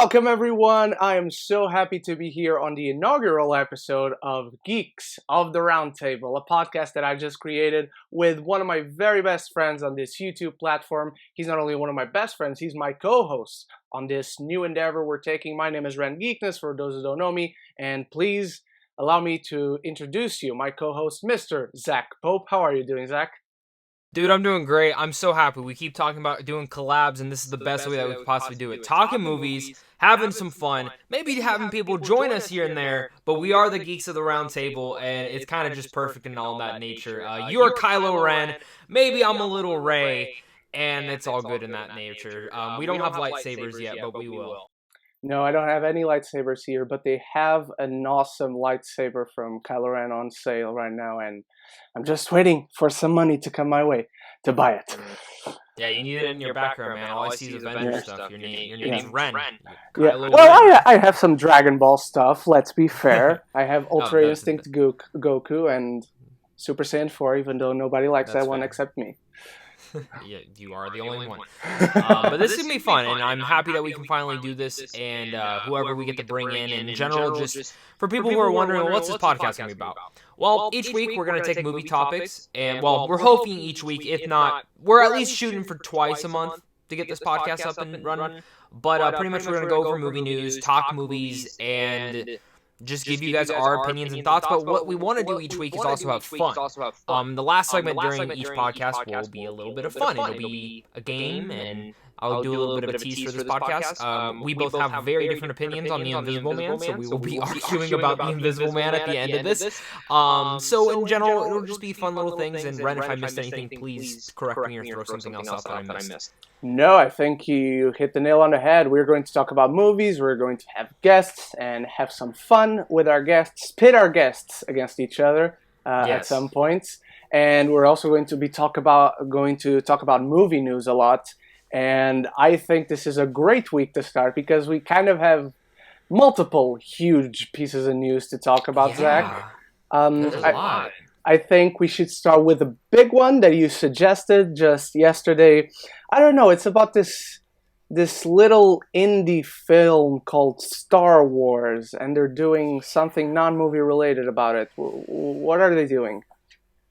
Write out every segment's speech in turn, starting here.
Welcome, everyone. I am so happy to be here on the inaugural episode of Geeks of the Roundtable, a podcast that I just created with one of my very best friends on this YouTube platform. He's not only one of my best friends, he's my co-host on this new endeavor we're taking. My name is Ren Geekness, for those who don't know me, and please allow me to introduce you, my co-host, Mr. Zach Pope. How are you doing, Zach? Dude, I'm doing great. I'm so happy. We keep talking about doing collabs, and this is the best way that we could possibly do it. Talking movies, having some fun, maybe having people join us here and there, but we are the Geeks of the Round Table, and it's kind of just perfect in all that nature. You are Kylo Ren, maybe I'm a little Rey, and it's all good in that nature. We don't have lightsabers yet, but we will. No, I don't have any lightsabers here, but they have an awesome lightsaber from Kylo Ren on sale right now, and I'm just waiting for some money to come my way to buy it. Yeah, you need it in your background, man. All I see is Avenger stuff. Your name is Ren. Yeah. Well, I have some Dragon Ball stuff, let's be fair. I have Ultra Instinct Goku and Super Saiyan 4, even though nobody likes that one except me. Yeah, you are the only one. But this is going to be fun, and I'm happy that we can finally do this, and whoever we get to bring in general, just for people who are wondering, well, what's this podcast going to be about? Well, each week we're going to take movie topics, and, well, we're hoping each week, if not, we're at least shooting for twice a month to get this podcast up and running, but pretty much we're going to go over movie news, talk movies, and just give you guys our opinions and thoughts, but what we want to do each week is also have fun. The last segment during each podcast will be a little bit of fun. It'll be a game, and I'll do a little bit of a tease for this podcast. We both have very different opinions on the Invisible Man, so we will be arguing about the Invisible Man at the end of this. So in general, it'll just be fun little things, and Ren, if I missed anything, please correct me or throw something else out that I missed. No, I think you hit the nail on the head. We're going to talk about movies, we're going to have guests, and have some fun with our guests, pit our guests against each other at some points. And we're also going to talk about movie news a lot. And I think this is a great week to start because we kind of have multiple huge pieces of news to talk about, Zach. There's a lot. I think we should start with a big one that you suggested just yesterday. I don't know, it's about this little indie film called Star Wars, and they're doing something non-movie related about it. What are they doing?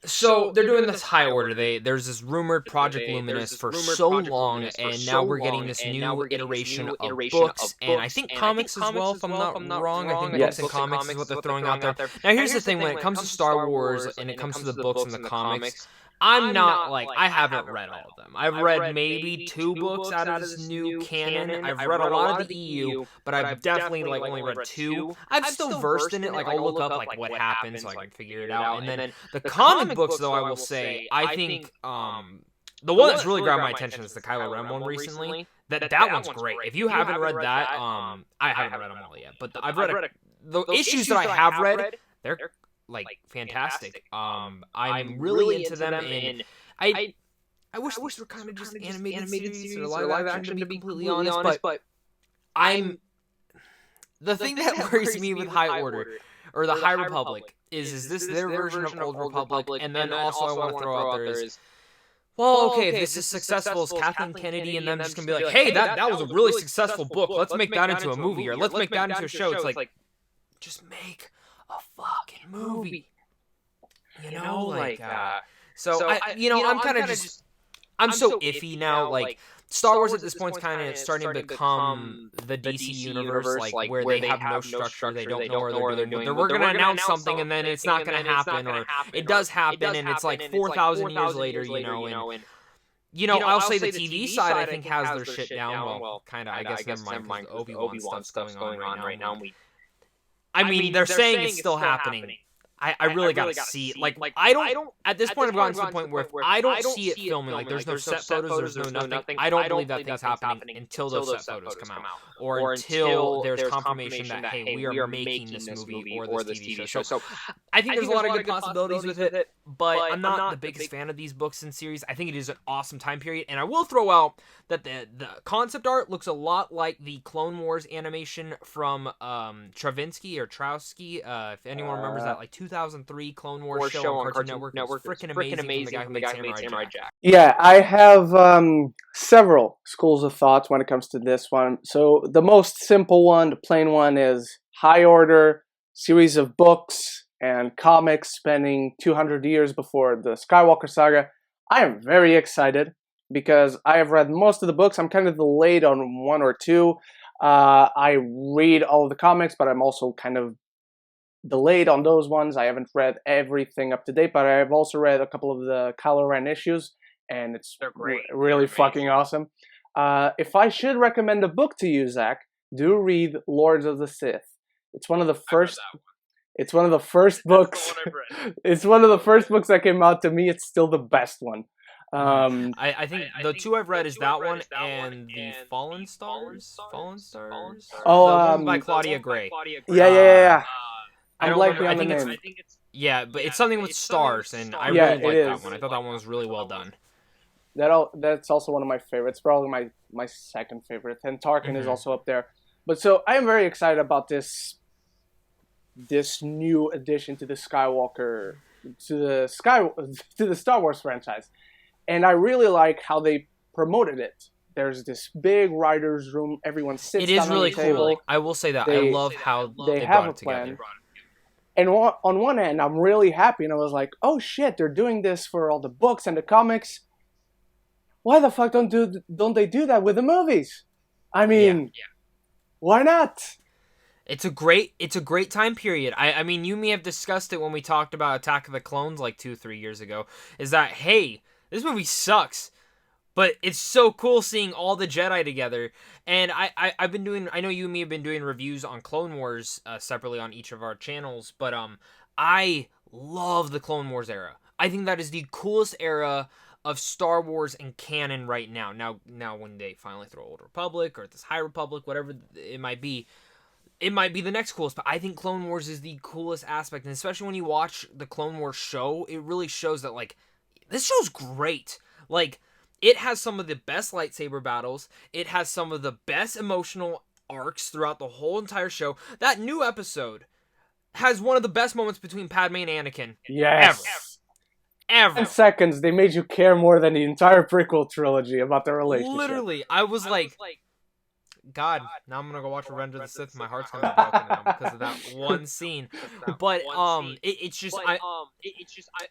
So they're doing this high order. There's this rumored Project Luminous for so long, and now we're getting this new iteration of books, and I think comics as well, if I'm not wrong. I think books and comics is what they're throwing out there. Now here's the thing, when it comes to Star Wars, and it comes to the books and the comics, I'm not, I haven't read all of them. I've read maybe 2 books out of this new canon. I've read a lot of the EU, but I've definitely, only read 2. I'm still versed in it. I'll look up, what happened so I can figure it out. And then the comic books, though, I will say, I think, the one that's really grabbed my attention is the Kylo Ren one recently. That one's great. If you haven't read that, I haven't read them all yet. But I've read the issues that I have read, they're fantastic. I'm really into them, and I wish these were kind of just animated series or live action, to be completely honest, but the thing that worries me with High Order, or the High Republic, is this their version of Old Republic, and then also I want to throw out there is, well, okay, if this is successful, is Kathleen Kennedy and them just going to be like, hey, that was a really successful book, let's make that into a movie, or let's make that into a show. It's like, just make a fucking movie, so I'm kind of just, I'm so iffy now, Star Wars at this point is kind of starting to become the DC universe, where they have no structure, they don't know where they're doing. We're going to announce something, and then it's not going to happen, or it does happen, and it's 4,000 years later, and I'll say the TV side, I think, has their shit down, well, kind of, I guess, never mind, because Obi-Wan stuff's going on right now, I mean, they're saying it's still happening. I really gotta see it. I don't. At this point, I've gotten to the point where if I don't see it filming, there's no set photos, there's no nothing. I don't believe that thing's happening until those set photos come out, or until there's confirmation that, hey, we are making this movie or this TV show. So I think there's a lot of good possibilities with it, but I'm not the biggest fan of these books and series. I think it is an awesome time period, and I will throw out that the concept art looks a lot like the Clone Wars animation from Travinsky or Trowski. If anyone remembers that, 2003 Clone Wars show on Cartoon Network. Freaking amazing from the guy who made Samurai Jack. Yeah, I have several schools of thoughts when it comes to this one. So the most simple one, the plain one, is High Order, series of books and comics spanning 200 years before the Skywalker saga. I am very excited because I have read most of the books. I'm kind of delayed on one or two. I read all of the comics, but I'm also kind of delayed on those ones. I haven't read everything up to date, but I've also read a couple of the Kylo Ren issues, and it's really fucking awesome. If I should recommend a book to you, Zach, do read Lords of the Sith. It's one of the first. It's one of the first books. It's one of the first books that came out. To me, it's still the best one. I think the two I've read is that one and the Fallen Stars. Oh, by Claudia Gray. Yeah. I'm blanking on the name. Yeah, but it's something with stars, and I really like that one. I thought that one was really well done. That's also one of my favorites. Probably my second favorite, and Tarkin is also up there. But so I am very excited about this new addition to the Skywalker to the Star Wars franchise, and I really like how they promoted it. There's this big writer's room. Everyone sits down on the table. It is really cool. I will say that. I love how they have a plan. And on one end, I'm really happy, and I was like, "Oh shit, they're doing this for all the books and the comics. Why the fuck don't they do that with the movies? I mean, why not?" It's a great time period. I mean, you may have discussed it when we talked about Attack of the Clones like 2-3 years ago. Is that, hey, this movie sucks, but it's so cool seeing all the Jedi together. And I've been doing, I know you and me have been doing reviews on Clone Wars separately on each of our channels, but I love the Clone Wars era. I think that is the coolest era of Star Wars and canon right now. Now when they finally throw Old Republic or this High Republic, whatever it might be the next coolest, but I think Clone Wars is the coolest aspect, and especially when you watch the Clone Wars show, it really shows that, like, this show's great. Like, it has some of the best lightsaber battles. It has some of the best emotional arcs throughout the whole entire show. That new episode has one of the best moments between Padme and Anakin. Yes. Ever. 10 seconds, they made you care more than the entire prequel trilogy about their relationship. Literally, I was like, God, now I'm gonna go watch Revenge of the Sith. My heart's gonna be broken now because of that one scene. But it's just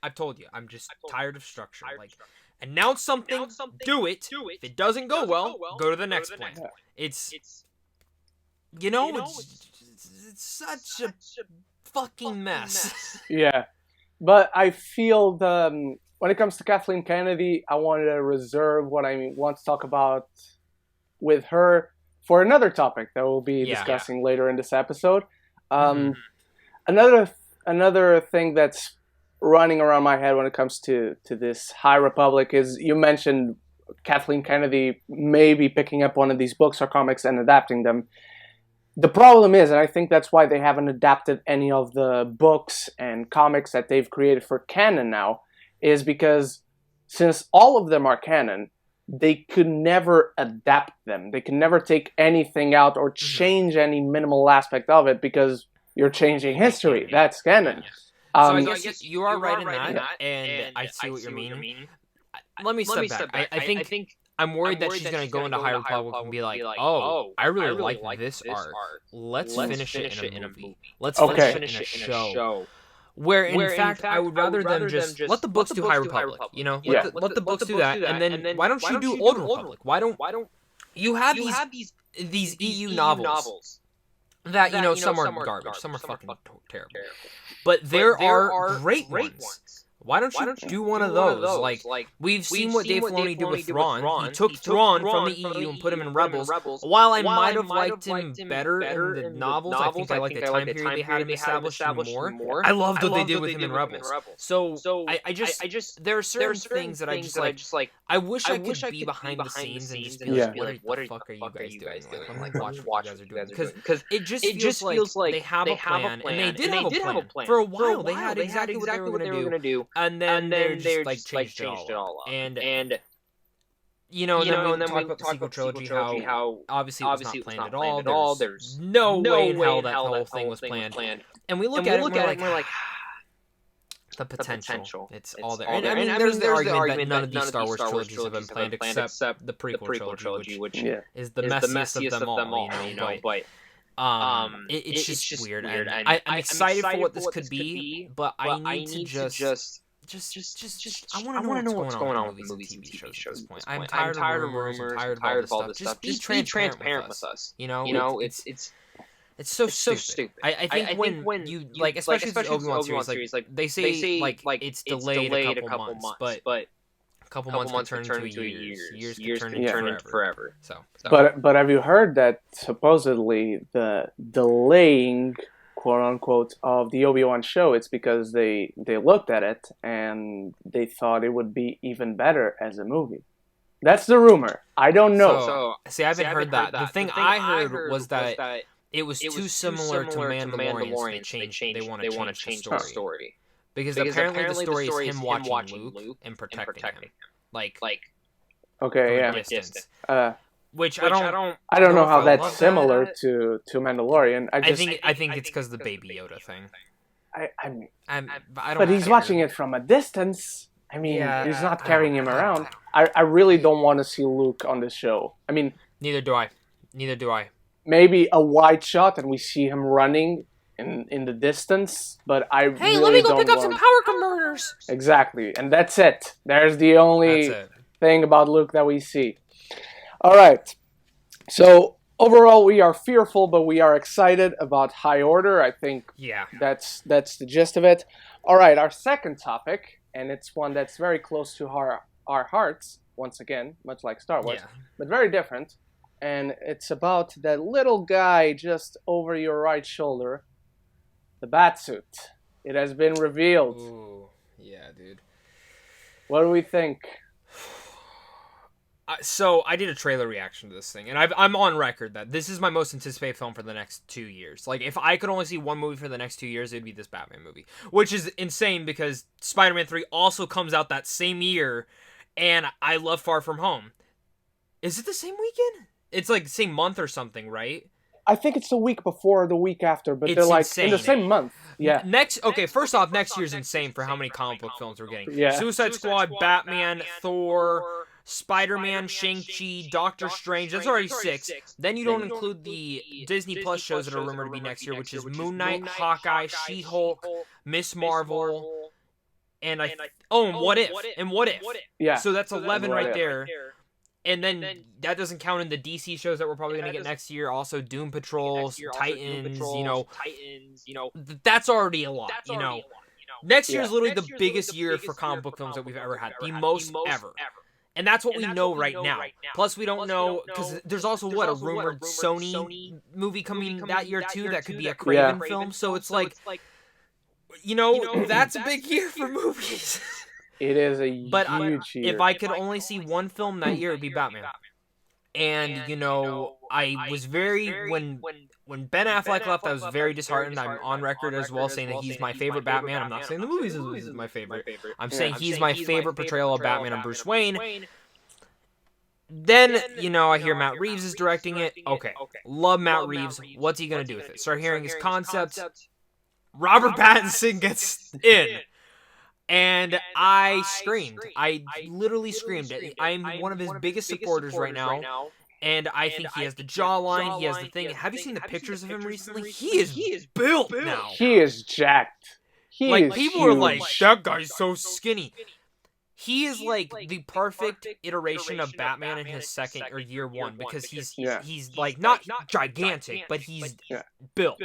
I've told you, I'm just tired of structure. Like, announce something, do it. If it doesn't go well, go to the next plan. It's such a fucking mess. Yeah, but I feel when it comes to Kathleen Kennedy, I wanted to reserve what I want to talk about with her for another topic that we'll be discussing later in this episode. Another thing that's running around my head when it comes to this High Republic is, you mentioned Kathleen Kennedy maybe picking up one of these books or comics and adapting them. The problem is, and I think that's why they haven't adapted any of the books and comics that they've created for canon now, is because since all of them are canon, they could never adapt them. They can never take anything out or change any minimal aspect of it because you're changing history. That's canon. So I guess you are right in that, and I see what you mean. Let me step back. I think I'm worried that she's going to go into High Republic and be like, oh, I really like this art. Let's finish it in a movie. Let's finish it in a show. Where in fact, I would rather them just let the books do High Republic, you know? Let the books do that, and then why don't you do Old Republic? Why don't you have these EU novels that, you know, some are garbage, some are fucking terrible. But there are great ones. Why don't you do one of those? Like, we've seen what Dave Filoni did with Thrawn. He took Thrawn from the EU and put him in Rebels. While I might have liked him better in the novels, I think I liked the time period they had him established more. I loved what they did with him in Rebels. So I just there are certain things that I just like. I wish I could be behind the scenes and just be like, what the fuck are you guys doing? I'm like, watch what you guys are doing. Because it just feels like they have a plan, and they did have a plan. For a while, they had exactly what they were going to do. And then they're just like changed it all up. And you know, and then we talk about the sequel trilogy, how obviously it was not planned at all. There's no way in hell that whole thing was planned. And we look at it and we're like, the potential. It's all there. And I mean, there's the argument that none of these Star Wars trilogies have been planned except the prequel trilogy, which is the messiest of them all. You know, but it's just weird. And I'm excited for what this could be, but I need to just I want to know what's going on with movies and TV shows at this point. I'm tired of rumors. I'm tired of all this stuff. Just be transparent with us. You know, it's so stupid. I think when you like, especially the Obi-Wan series, like they say like it's delayed a couple months, but a couple months can turn into years can turn into forever. So. But have you heard that supposedly the delaying, quote unquote, of the Obi-Wan show, it's because they looked at it and they thought it would be even better as a movie. That's the rumor. I don't know. See, I haven't heard that. The thing I heard was that it was too similar to Mandalorian, so they want to change the story. Because apparently the story is him watching Luke and protecting him. Like okay, yeah. Distance. Which I don't know how that's similar to Mandalorian. I think it's because of the Baby Yoda thing. But he's watching it from a distance. I mean, he's not carrying him around. I really don't want to see Luke on this show. I mean, neither do I. Maybe a wide shot and we see him running in the distance, but let me go pick up some power converters. Exactly, and that's it. There's the only thing about Luke that we see. All right. So overall, we are fearful, but we are excited about High Order. I think that's the gist of it. All right, our second topic, and it's one that's very close to our hearts. Once again, much like Star Wars, but very different. And it's about that little guy just over your right shoulder, the Batsuit. It has been revealed. Ooh, yeah, dude. What do we think? So I did a trailer reaction to this thing, and I'm on record that this is my most anticipated film for the next 2 years. Like, if I could only see one movie for the next 2 years, it'd be this Batman movie, which is insane because Spider-Man 3 also comes out that same year, and I love Far From Home. Is it the same weekend? It's like the same month or something, right? I think it's the week before or the week after, but they're like insane. In the same month. Yeah. First off, next year's insane for how many comic book films we're getting. Yeah. Suicide Squad, Batman, Thor, Spider-Man, Shang-Chi, Doctor Strange. That's already 6. Then you don't include the Disney Plus shows that are rumored to be next year, which is Moon Knight, Hawkeye, She-Hulk, Miss Marvel, and What If. Yeah. So that's 11 right there. And then that doesn't count in the DC shows that we're probably going to get next year. Also, Doom Patrol, Titans, that's already a lot, Next year is literally the biggest year for comic book films that we've ever had. The most ever. And that's what we know right now. Plus, we don't know, because there's also, a rumored Sony movie coming that year, too, that could be a Craven film. So it's like, that's a big year for movies. It is a huge year. If I could only see one film that year, it'd be Batman. And, I was when Ben Affleck left, I was very disheartened. I'm on record as well saying that he's my favorite Batman. I'm not saying the movies is my favorite. I'm saying he's my favorite portrayal of Batman and Bruce Wayne. Then, I hear Matt Reeves is directing it. Okay. Love Matt Reeves. What's he going to do with it? Start hearing his concept. Robert Pattinson gets in. And I screamed. I literally screamed. I'm one of his biggest supporters right now. And I think he has the jawline. He has the thing. Have you seen the pictures of him recently? He is built now. He is jacked. People are like, that guy's so skinny. He is like the perfect iteration of Batman in his second or year one because he's like not gigantic, but he's built.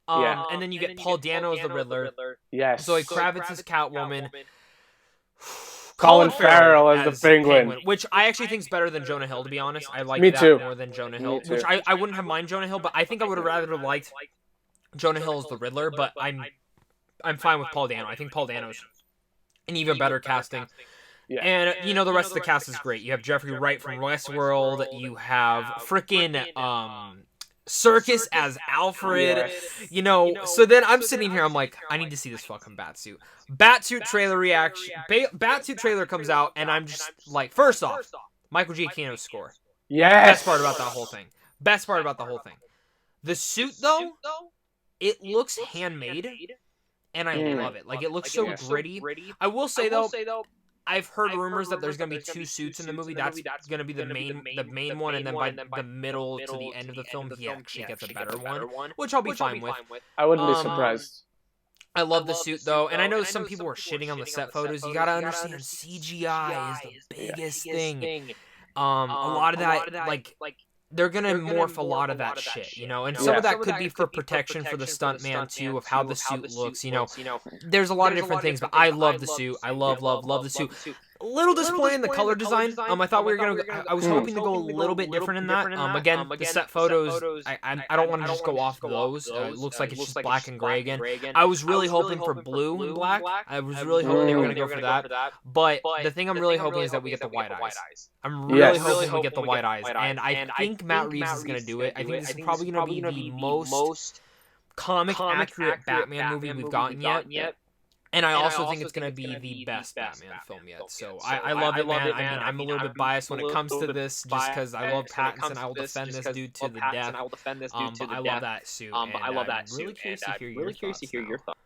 And then you get Paul Dano as the Riddler. Yes. Zoe Kravitz as Catwoman. Colin Farrell as the Penguin. Which I actually think is better than Jonah Hill, to be honest. I like that more than Jonah Hill. Which I wouldn't have mind Jonah Hill, but I think I would have rather liked Jonah Hill as the Riddler, but I'm fine with Paul Dano. I think Paul Dano's an even better casting. Yeah. And, the rest of the cast is great. You have Jeffrey Wright from Westworld. You have frickin' Circus as Alfred, so then I'm sitting here, I'm like, I need to see this fucking Batsuit. Batsuit trailer reaction. Batsuit trailer comes out, and I'm just like, first off, Michael Giacchino's score. Yes. Best part about the whole thing. The suit, though, it looks handmade. and I love it. Like, it looks so gritty. I will say though, I've heard rumors that there's gonna be 2 suits in the movie. That's gonna be the main one, and then by the middle to the end of the film, he actually gets a better one, which I'll be fine with. I wouldn't be surprised. I love the suit though, and I know some people were shitting on the set photos. You gotta understand, CGI is the biggest thing. A lot of that, like, they're gonna morph a lot of that shit, you know, and some of that could be for protection for the stuntman too, of how the suit looks, you know. There's a lot of different things, but I love the suit. I love the suit. A little disappointed in the color design. I thought we were gonna. I was hoping to go a little bit different in that. Again, the set photos. I don't want to just go off those. It looks like it's just black and gray again. I was really hoping for blue and black. I was really hoping they were gonna go for that. But the thing I'm really hoping is that we get the white eyes. I'm really hoping we get the white eyes, and I think Matt Reeves is gonna do it. I think this is probably gonna be the most comic accurate Batman movie we've gotten yet. And I also think it's going to be the best Batman film yet. So I love it, man. I mean, I'm a little bit biased when it comes to this just because I love Pattinson. I will defend this dude to the death. But I love that suit. I'm really curious to hear your thoughts.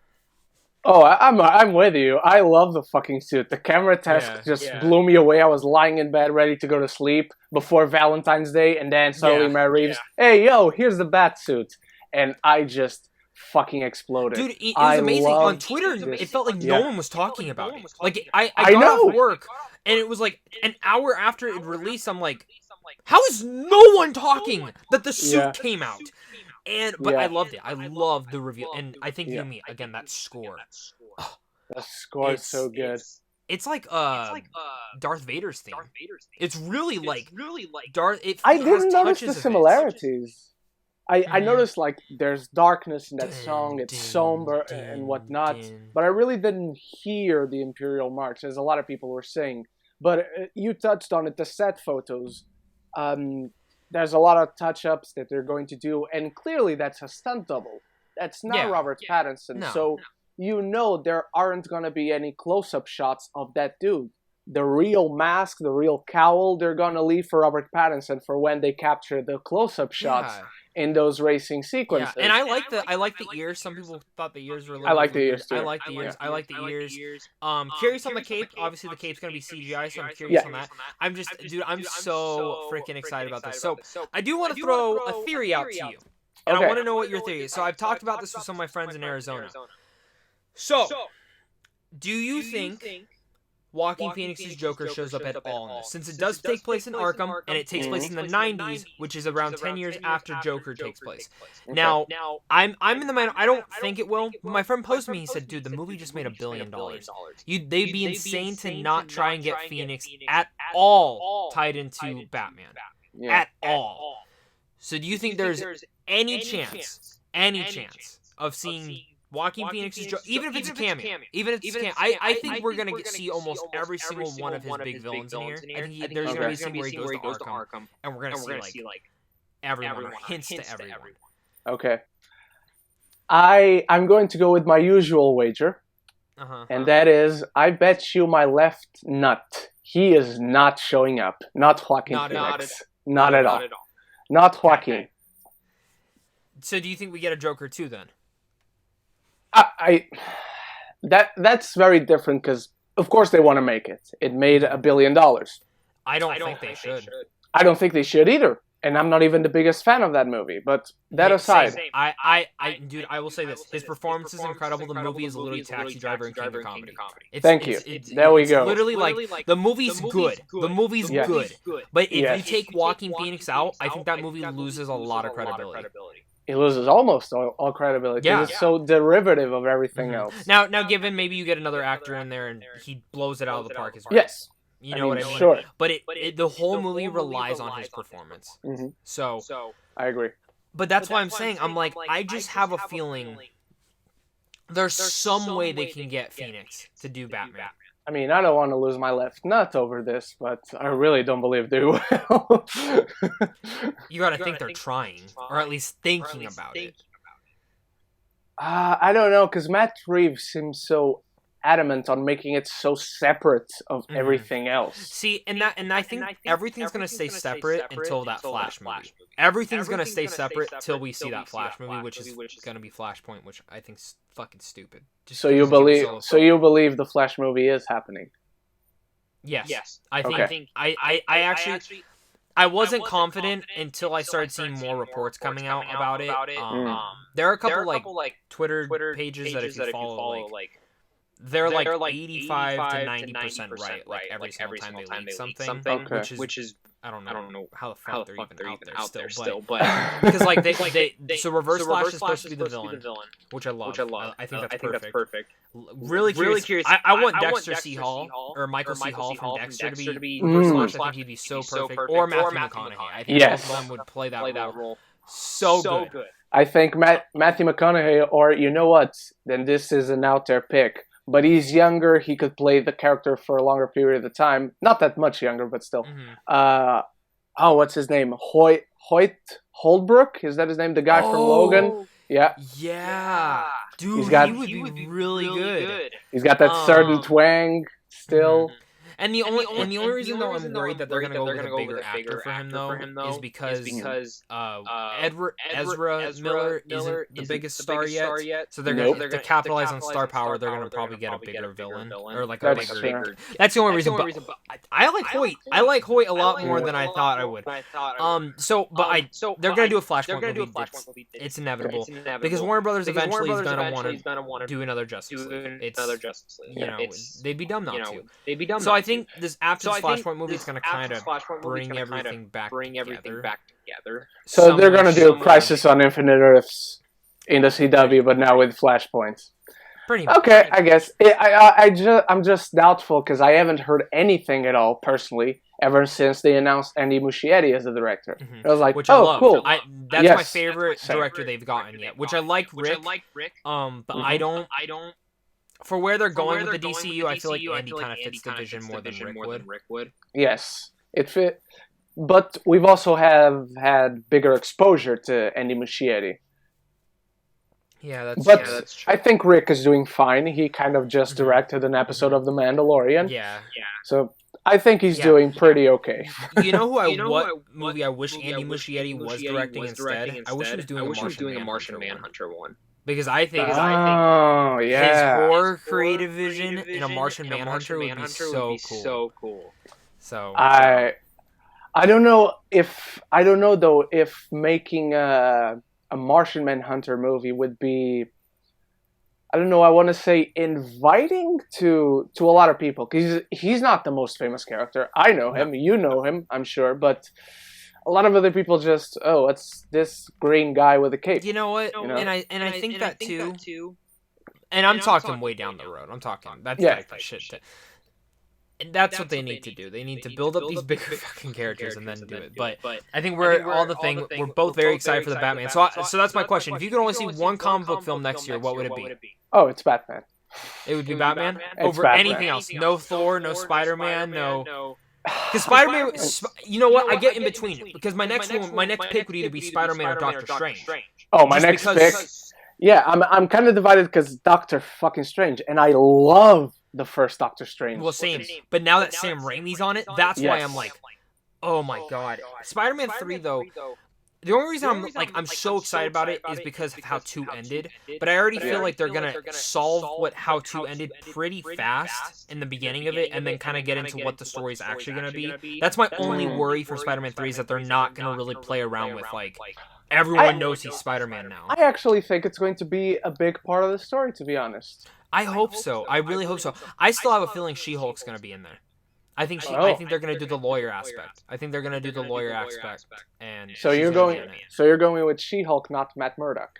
Oh, I'm with you. I love the fucking suit. The camera test just blew me away. I was lying in bed ready to go to sleep before Valentine's Day, and then suddenly Matt Reeves, hey, yo, here's the Batsuit. And I just fucking exploded. Dude, it was amazing. On Twitter, it felt like no one was talking about it. Like, I got off work, and it was like an hour after it released, I'm like, how is no one talking that the suit came out? But I loved it. I loved the reveal. And I think me, again, that score. The score is so good. It's like Darth Vader's theme. It's really like Darth. I didn't notice the similarities. I noticed, like, there's darkness in that song, it's somber and whatnot, but I really didn't hear the Imperial March, as a lot of people were saying. But you touched on it, the set photos. There's a lot of touch-ups that they're going to do, and clearly that's a stunt double. That's not Robert Pattinson, so you know there aren't going to be any close-up shots of that dude. The real mask, the real cowl, they're going to leave for Robert Pattinson for when they capture the close-up shots in those racing sequences. Yeah. And I like the ears. Some people thought the ears were a little I like the ears too. I like the ears. I like the ears. Curious on the cape. Obviously the cape's going to be CGI, so I'm curious on that. I'm so freaking excited about this. So I do want to throw a theory out to you. And I want to know what your theory is. So I've talked about this with some of my friends in Arizona. So, do you think Joaquin Phoenix's Joker shows up at all in this, since it does take place in Arkham, and it takes place in the 90s, which is around 10 years after Joker takes place. Now, I'm in the mind, I don't think it will. My friend posted me, he said, dude, the movie just made $1 billion. They'd be insane to not try and get Phoenix at all tied into Batman. At all. So do you think there's any chance of seeing Joaquin Phoenix's Joker, even if it's a cameo, I think we're gonna see almost every single one of his big villains in here. I think there's gonna be a scene where he goes to Arkham, and we're gonna see like everyone, or hints to everyone. Okay, I'm going to go with my usual wager, and that is, I bet you my left nut, he is not showing up. Not Joaquin Phoenix. Not at all. Not Joaquin. Okay. So do you think we get a Joker too then? That's very different, because of course they want to make it. It made $1 billion. I don't think they should. I don't think they should either. And I'm not even the biggest fan of that movie. But that aside, dude, I will say this: his performance is incredible. The movie is literally Taxi Driver and King of Comedy. Thank you. There we go. Literally, like, the movie's good. The movie's good. But if you take Joaquin Phoenix out, I think that movie loses a lot of credibility. It loses almost all credibility. Yeah. It's so derivative of everything else. Now, given maybe you get another actor in there and he blows it out of the park as well. Yes. You know what I mean? Sure. But the whole movie relies on his performance. Mm-hmm. So I agree. But that's why I'm saying, I'm like, I just have a feeling there's some way they can get Phoenix to do Batman. I mean, I don't want to lose my left nut over this, but I really don't believe they will. You gotta think they're trying, or at least thinking about it. I don't know, because Matt Reeves seems so adamant on making it so separate of everything else. See, and I think everything's gonna stay separate until that Flash movie. Everything's gonna stay separate till we see that Flash movie, which is gonna be Flashpoint, which I think's fucking stupid. So you believe the Flash movie is happening? Yes. I think I actually. I wasn't confident until I started seeing more reports coming out about it. There are a couple like Twitter pages that if you follow, like they're like 85 to 90% right, like every single time they leak something, which is I don't know how the fuck they're even out there still, but because like they so Reverse Flash is supposed to be the villain, which I love. I think that's perfect. Really curious. I want Dexter C. Hall or Michael C. Hall from Dexter to be Reverse Flash. I think he'd be so perfect. Or Matthew McConaughey. I think both of them would play that role so good. I think Matthew McConaughey, or you know what? Then this is an out there pick. But he's younger. He could play the character for a longer period of time. Not that much younger, but still. What's his name? Hoyt Holbrook? Is that his name? The guy from Logan? Yeah. Dude, he would be really good. He's got that certain twang still. And the only reason though I'm worried that they're gonna go with a bigger actor for him though is because Ezra Miller isn't the biggest star yet. So they're gonna to capitalize on star power. They're gonna probably get a bigger villain or like a bigger. That's the only reason. But I like Hoyt. I like Hoyt a lot more than I thought I would. They're gonna do a Flashpoint movie. It's inevitable because Warner Brothers eventually is gonna want to do another Justice League. It's they'd be dumb not to. So I think this after this Flashpoint movie is going to kind of bring everything back together. So they're going to do Crisis on Infinite Earths in the CW, but now with Flashpoints. Pretty much. Okay, I guess. I'm just doubtful because I haven't heard anything at all, personally, ever since they announced Andy Muschietti as the director. I was like, cool. That's my favorite director they've gotten yet, which I like Rick. But I don't... For where they're going with the DCU, I feel like Andy kind of fits the vision more than Rick would. Yes, it fit. But we've also had bigger exposure to Andy Muschietti. Yeah, that's true. I think Rick is doing fine. He kind of just directed an episode of The Mandalorian. Yeah. So I think he's doing pretty okay. You know what movie I wish Andy Muschietti was directing instead? I wish he was doing a Martian Manhunter one. Because I think his horror creative vision in a Martian Manhunter would be so cool. So I don't know though if making a Martian Manhunter movie would be, I don't know, I want to say inviting to a lot of people, because he's not the most famous character. I know him, you know him, I'm sure, but a lot of other people just, it's this green guy with a cape. You know what? And I think that too. And I'm talking way down the road. I'm talking that's like the shit. And that's what they need to do. They need to build up these bigger fucking characters and then do it. But I think we're both very excited for the Batman. So that's my question. If you could only see one comic book film next year, what would it be? Oh, it's Batman. It would be Batman over anything else. No Thor, no Spider-Man, no. Because Spider-Man, you know what? I get in between because my next pick would either be Spider-Man or Doctor Strange. Oh, my next pick. Yeah, I'm kind of divided because Doctor fucking Strange, and I love the first Doctor Strange. Well, same. But now that Sam Raimi's on it, that's why I'm like, oh my god. Spider-Man 3 though. The only reason I'm so excited about it is because of how 2 ended. But I already feel like they're gonna solve how 2 ended pretty fast in the beginning of it, and then kind of get into what the story's actually gonna be. That's my only worry for Spider-Man 3 is that they're not gonna really play around with everyone knows he's Spider-Man now. I actually think it's going to be a big part of the story, to be honest. I hope so. I really hope so. I still have a feeling She-Hulk's gonna be in there. I think they're gonna do the lawyer aspect. And so you're going with She-Hulk, not Matt Murdock.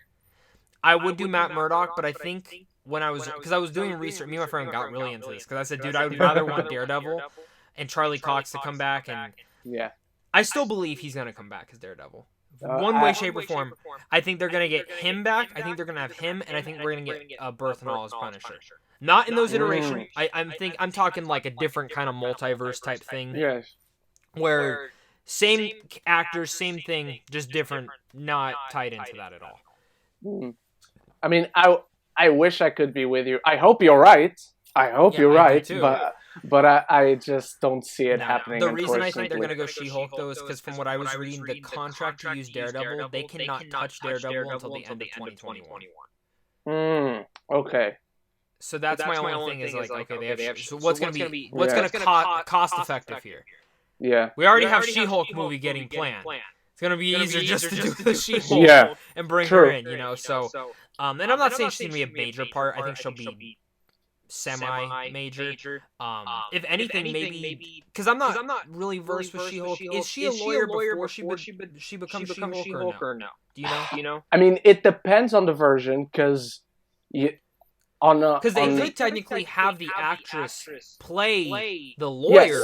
I would do Matt Murdock, but I think because I was doing research, me and my friend got really into this because I said, dude, I would rather want Daredevil and Charlie Cox to come back, and I still believe he's gonna come back as Daredevil. One way, shape, or form. I think they're gonna get him back. I think they're gonna have him, and I think we're gonna get Berthenol as Punisher. Not in those iterations. I'm talking like a different kind of multiverse type thing. Yes. Where same actors, same thing, just different, not tied into that at all. I mean, I wish I could be with you. I hope you're right. I hope you're right, but I just don't see it happening. The reason I think they're going to go She-Hulk, though, is because from what I was reading, the contract to use Daredevil, they cannot touch Daredevil until the end of 2021. Okay. So that's my only thing is like, okay, they have. So what's going to be cost effective here? Yeah. We already have She-Hulk movie getting planned. It's going to be easier just to do the She-Hulk and bring her in, you know. So, and I'm not saying she's going to be a major part. I think she'll be semi-major. If anything, maybe because I'm not really versed with She-Hulk. Is she a lawyer before she becomes She-Hulk or no? Do you know? I mean, it depends on the version because they could technically have the actress play the lawyer.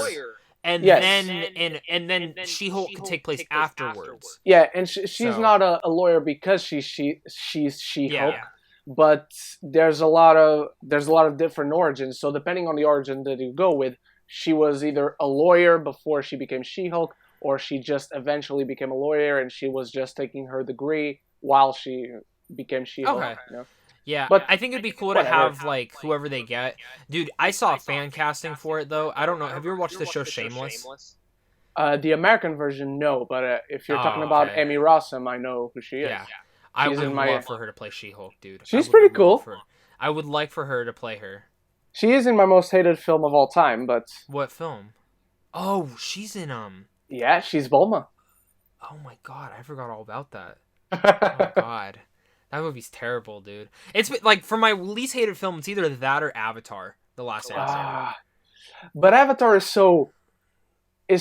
Yes. And then She-Hulk could take place afterwards. Yeah, and she's not a lawyer because she's She-Hulk. But there's a lot of different origins. So depending on the origin that you go with, she was either a lawyer before she became She-Hulk, or she just eventually became a lawyer and she was just taking her degree while she became She-Hulk. Okay. You know? Yeah, but I think it'd be cool to have like whoever they get. Dude, I saw a fan casting for it though. I don't know. Have you ever watched the show Shameless? The American version, no. But if you're talking about Amy Rossum, I know who she is. Yeah. I would love for her to play She-Hulk, dude. She's pretty cool. I would like for her to play her. She is in my most hated film of all time, but... What film? Oh, she's in, Yeah, she's Bulma. Oh my god, I forgot all about that. Oh my god. That movie's terrible, dude. It's like, for my least hated film, it's either that or Avatar, The Last Airbender. But Avatar is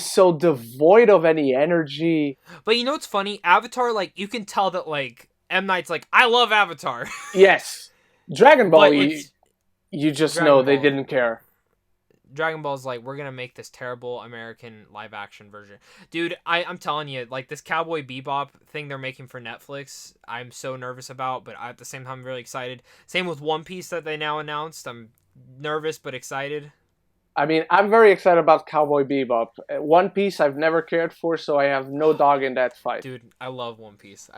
so devoid of any energy. But you know what's funny? Avatar, like, you can tell that, like, M. Night's like, I love Avatar. Yes. Dragon Ball, you just know they didn't care. Dragon Ball's like, we're going to make this terrible American live-action version. Dude, I'm telling you, like, this Cowboy Bebop thing they're making for Netflix, I'm so nervous about, but at the same time, I'm really excited. Same with One Piece that they now announced. I'm nervous but excited. I mean, I'm very excited about Cowboy Bebop. One Piece I've never cared for, so I have no dog in that fight. Dude, I love One Piece.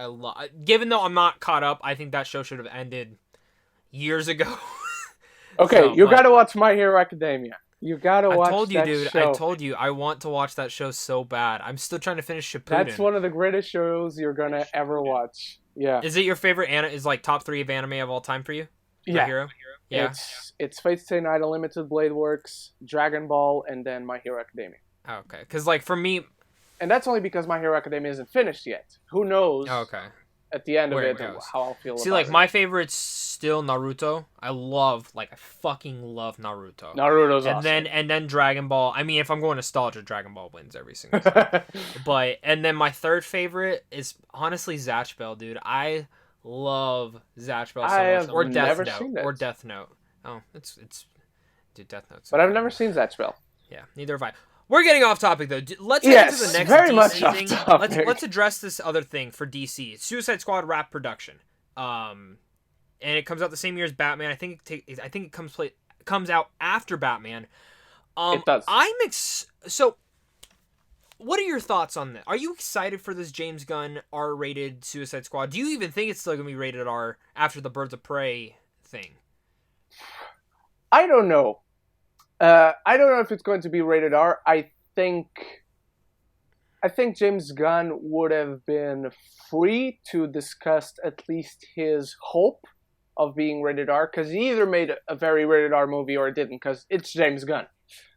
Given though I'm not caught up, I think that show should have ended years ago. Okay, you gotta watch My Hero Academia. You gotta watch that show. I told you, dude. I told you. I want to watch that show so bad. I'm still trying to finish Shippuden. That's one of the greatest shows you're gonna ever watch. Yeah. Is it your favorite is like top 3 of anime of all time for you? Yeah. Hero? Yeah. It's Fate Stay Night, Unlimited Blade Works, Dragon Ball, and then My Hero Academia. Okay, because like for me, and that's only because My Hero Academia isn't finished yet. Who knows? Okay. At the end of it, how I'll feel. See, like my favorite's still Naruto. I fucking love Naruto. Naruto's awesome. And then Dragon Ball. I mean, if I'm going nostalgia, Dragon Ball wins every single time. And then my third favorite is honestly Zatch Bell, dude. I love Zatch Bell so much. Or Death Note. Oh, it's dude, Death Note. But I've never seen Zatch Bell. Yeah, neither have I. We're getting off topic though. Let's get into the next very DC much thing. Off topic. Let's address this other thing for DC. Suicide Squad wrap production. And it comes out the same year as Batman. I think it comes out after Batman. It does. So what are your thoughts on that? Are you excited for this James Gunn R-rated Suicide Squad? Do you even think it's still going to be rated R after the Birds of Prey thing? I don't know. I don't know if it's going to be rated R. I think James Gunn would have been free to discuss at least his hope of being rated R, because he either made a very rated R movie or it didn't, because it's James Gunn.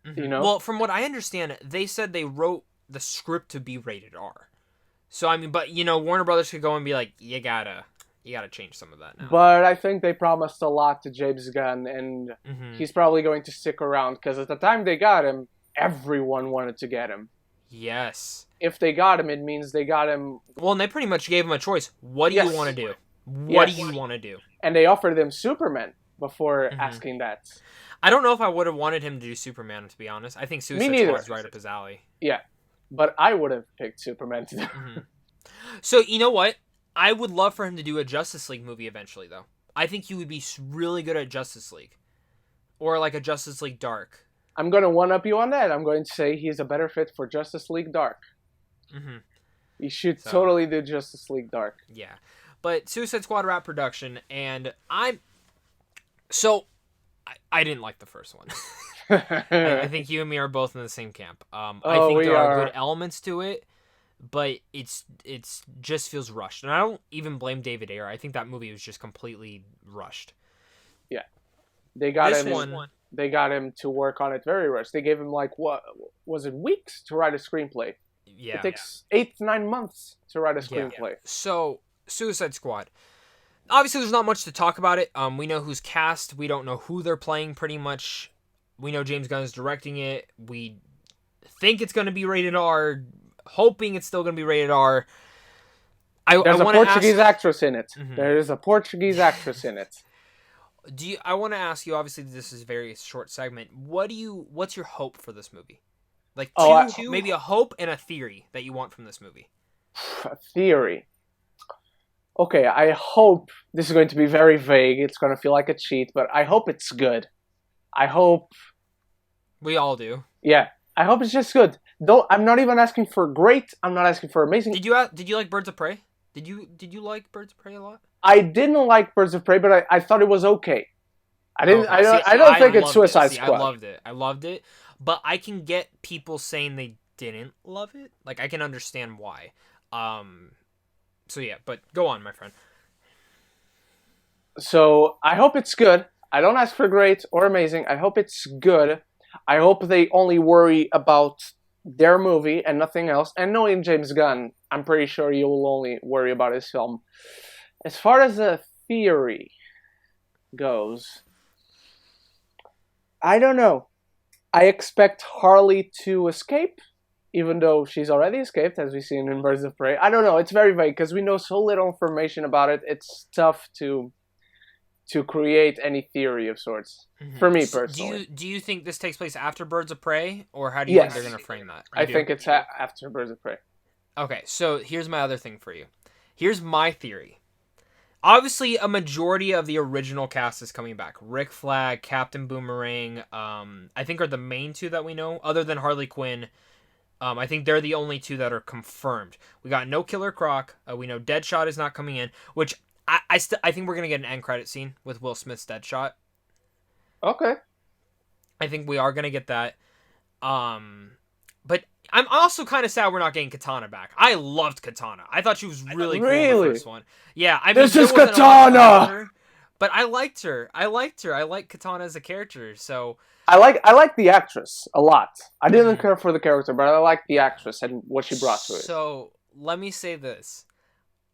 Mm-hmm. You know? Well, from what I understand, they said they wrote the script to be rated R. So, I mean, but, you know, Warner Brothers could go and be like, you gotta change some of that now. But I think they promised a lot to James Gunn, and he's probably going to stick around, because at the time they got him, everyone wanted to get him. Yes. If they got him, it means they got him... Well, and they pretty much gave him a choice. What do you want to do? What do you want to do? And they offered him Superman before asking that. I don't know if I would have wanted him to do Superman, to be honest. I think Suicide Squad's right up his alley. Yeah, but I would have picked Superman to do. So, you know what? I would love for him to do a Justice League movie eventually, though. I think he would be really good at Justice League. Or like a Justice League Dark. I'm going to one-up you on that. I'm going to say he's a better fit for Justice League Dark. He should totally do Justice League Dark. Yeah. But Suicide Squad wrap production, and I I didn't like the first one. I think you and me are both in the same camp. I Oh, think we there are are. good elements to it, but it's just feels rushed. And I don't even blame David Ayer. I think that movie was just completely rushed. Yeah, they got This him. one, They got him to work on it very rushed. They gave him like what was it, weeks to write a screenplay? yeah, It takes 8 to 9 months to write a yeah. screenplay. So Suicide Squad. Obviously, there's not much to talk about it. We know who's cast. We don't know who they're playing. Pretty much, we know James Gunn is directing it. We think it's going to be rated R. Hoping it's still going to be rated R. There's a Portuguese ask, actress in it. Mm-hmm. There is a Portuguese actress in it. I want to ask you? Obviously, this is a very short segment. What's your hope for this movie? Like maybe a hope and a theory that you want from this movie. A theory. Okay, I hope this is going to be very vague. It's going to feel like a cheat, but I hope it's good. I hope. We all do. Yeah, I hope it's just good. Though I'm not even asking for great. I'm not asking for amazing. Did you like Birds of Prey? Did you like Birds of Prey a lot? I didn't like Birds of Prey, but I thought it was okay. I didn't. Okay. I don't think it's Suicide Squad. I loved it. But I can get people saying they didn't love it. Like, I can understand why. So yeah, but go on, my friend. So I hope it's good. I don't ask for great or amazing. I hope it's good. I hope they only worry about their movie and nothing else. And knowing James Gunn, I'm pretty sure you will only worry about his film. As far as the theory goes, I don't know. I expect Harley to escape, even though she's already escaped, as we've seen in Birds of Prey. I don't know. It's very vague because we know so little information about it. It's tough to create any theory of sorts. Mm-hmm. For me personally. Do you think this takes place after Birds of Prey, or how do you think they're going to frame that? I think it's after Birds of Prey. Okay, so here's my other thing for you. Here's my theory. Obviously, a majority of the original cast is coming back. Rick Flag, Captain Boomerang, I think are the main two that we know, other than Harley Quinn. I think they're the only two that are confirmed. We got no Killer Croc. We know Deadshot is not coming in, which I think we're gonna get an end credit scene with Will Smith's Deadshot. Okay. I think we are gonna get that. But I'm also kind of sad we're not getting Katana back. I loved Katana. I thought she was really cool in the first one. Yeah, I mean, this is Katana. But I liked her. I like Katana as a character. So I like the actress a lot. I didn't care for the character, but I like the actress and what she brought to it. So let me say this: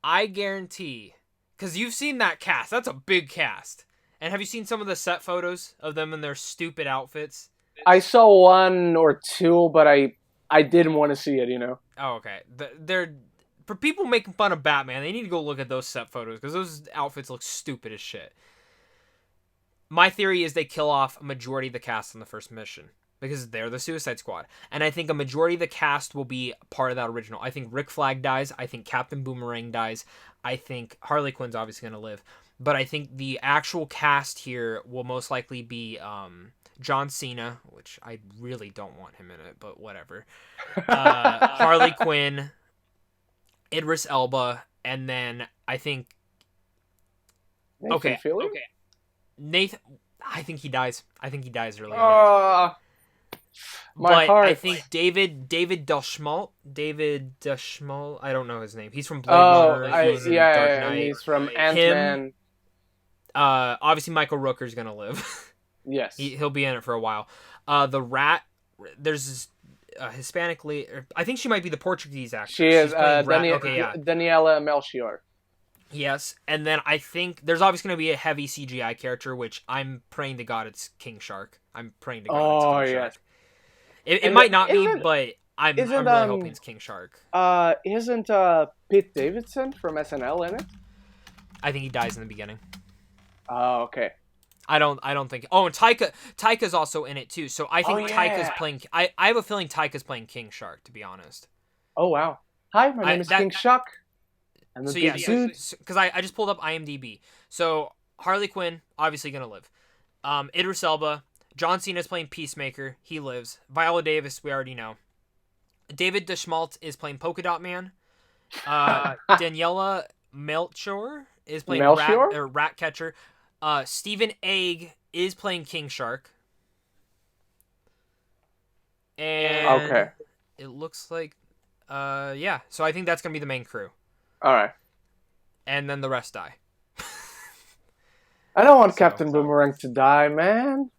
I guarantee, because you've seen that cast. That's a big cast. And have you seen some of the set photos of them in their stupid outfits? I saw one or two, but I didn't want to see it, you know. Oh, okay. They're for people making fun of Batman, they need to go look at those set photos because those outfits look stupid as shit. My theory is they kill off a majority of the cast in the first mission because they're the Suicide Squad. And I think a majority of the cast will be part of that original. I think Rick Flag dies. I think Captain Boomerang dies. I think Harley Quinn's obviously going to live. But I think the actual cast here will most likely be John Cena, which I really don't want him in it, but whatever. Harley Quinn, Idris Elba, and then I think... Nathan Fillion? Okay. Nathan... I think he dies. I think he dies early on. My heart. I think David Deschamel, I don't know his name. He's from Blade Runner. He's Dark Knight. He's from Ant-Man. Obviously Michael Rooker's gonna live. Yes. He'll be in it for a while. The Rat, there's a Hispanic lady. I think she might be the Portuguese actress. She is Daniela Melchior. Yes, and then I think there's obviously going to be a heavy CGI character, which I'm praying to God it's King Shark. I'm praying to God it's King Shark. It might not be, but I'm really hoping it's King Shark. Isn't Pete Davidson from SNL in it? I think he dies in the beginning. Oh, okay. I don't think. Oh, and Taika's also in it too. So I think Taika's playing. I have a feeling Taika's playing King Shark. To be honest. Oh wow! Hi, my name is King Shark. So yeah, because I just pulled up IMDb. So Harley Quinn obviously gonna live. Idris Elba, John Cena's playing Peacemaker. He lives. Viola Davis, we already know. David Deschamel is playing Polka Dot Man. Daniela Melchior is playing Ratcatcher. Stephen Egg is playing King Shark. And Okay. it looks like, yeah. So I think that's going to be the main crew. All right. And then the rest die. I don't want Captain Boomerang to die, man.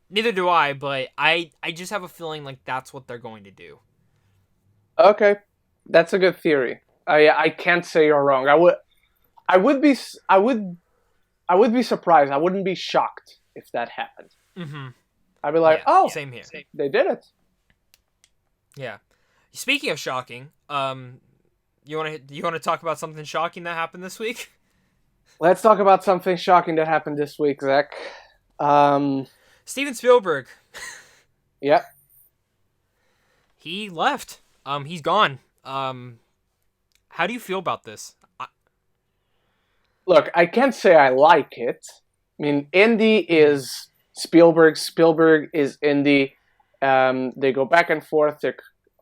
Neither do I, but I just have a feeling like that's what they're going to do. Okay. That's a good theory. I can't say you're wrong. I would be surprised. I wouldn't be shocked if that happened. Mm-hmm. I'd be like, same here. They did it. Yeah. Speaking of shocking, you want to talk about something shocking that happened this week? Let's talk about something shocking that happened this week, Zach. Steven Spielberg. Yep. He left. He's gone. How do you feel about this? Look, I can't say I like it. I mean, Indy is Spielberg. Spielberg is Indy. They go back and forth. They're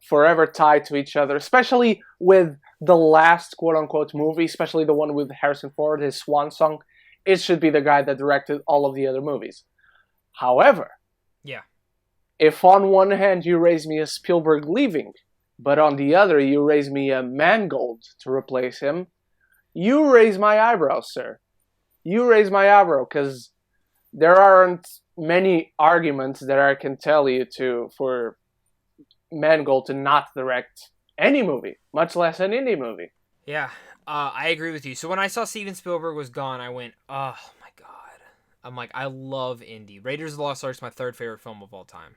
forever tied to each other, especially with the last quote-unquote movie, especially the one with Harrison Ford, his swan song. It should be the guy that directed all of the other movies. However, yeah, if on one hand you raise me a Spielberg leaving, but on the other you raise me a Mangold to replace him, you raise my eyebrow, sir. You raise my eyebrow, because there aren't many arguments that I can tell you for Mangold to not direct any movie, much less an indie movie. Yeah, I agree with you. So when I saw Steven Spielberg was gone, I went, oh my god. I'm like, I love Indy. Raiders of the Lost Ark is my third favorite film of all time.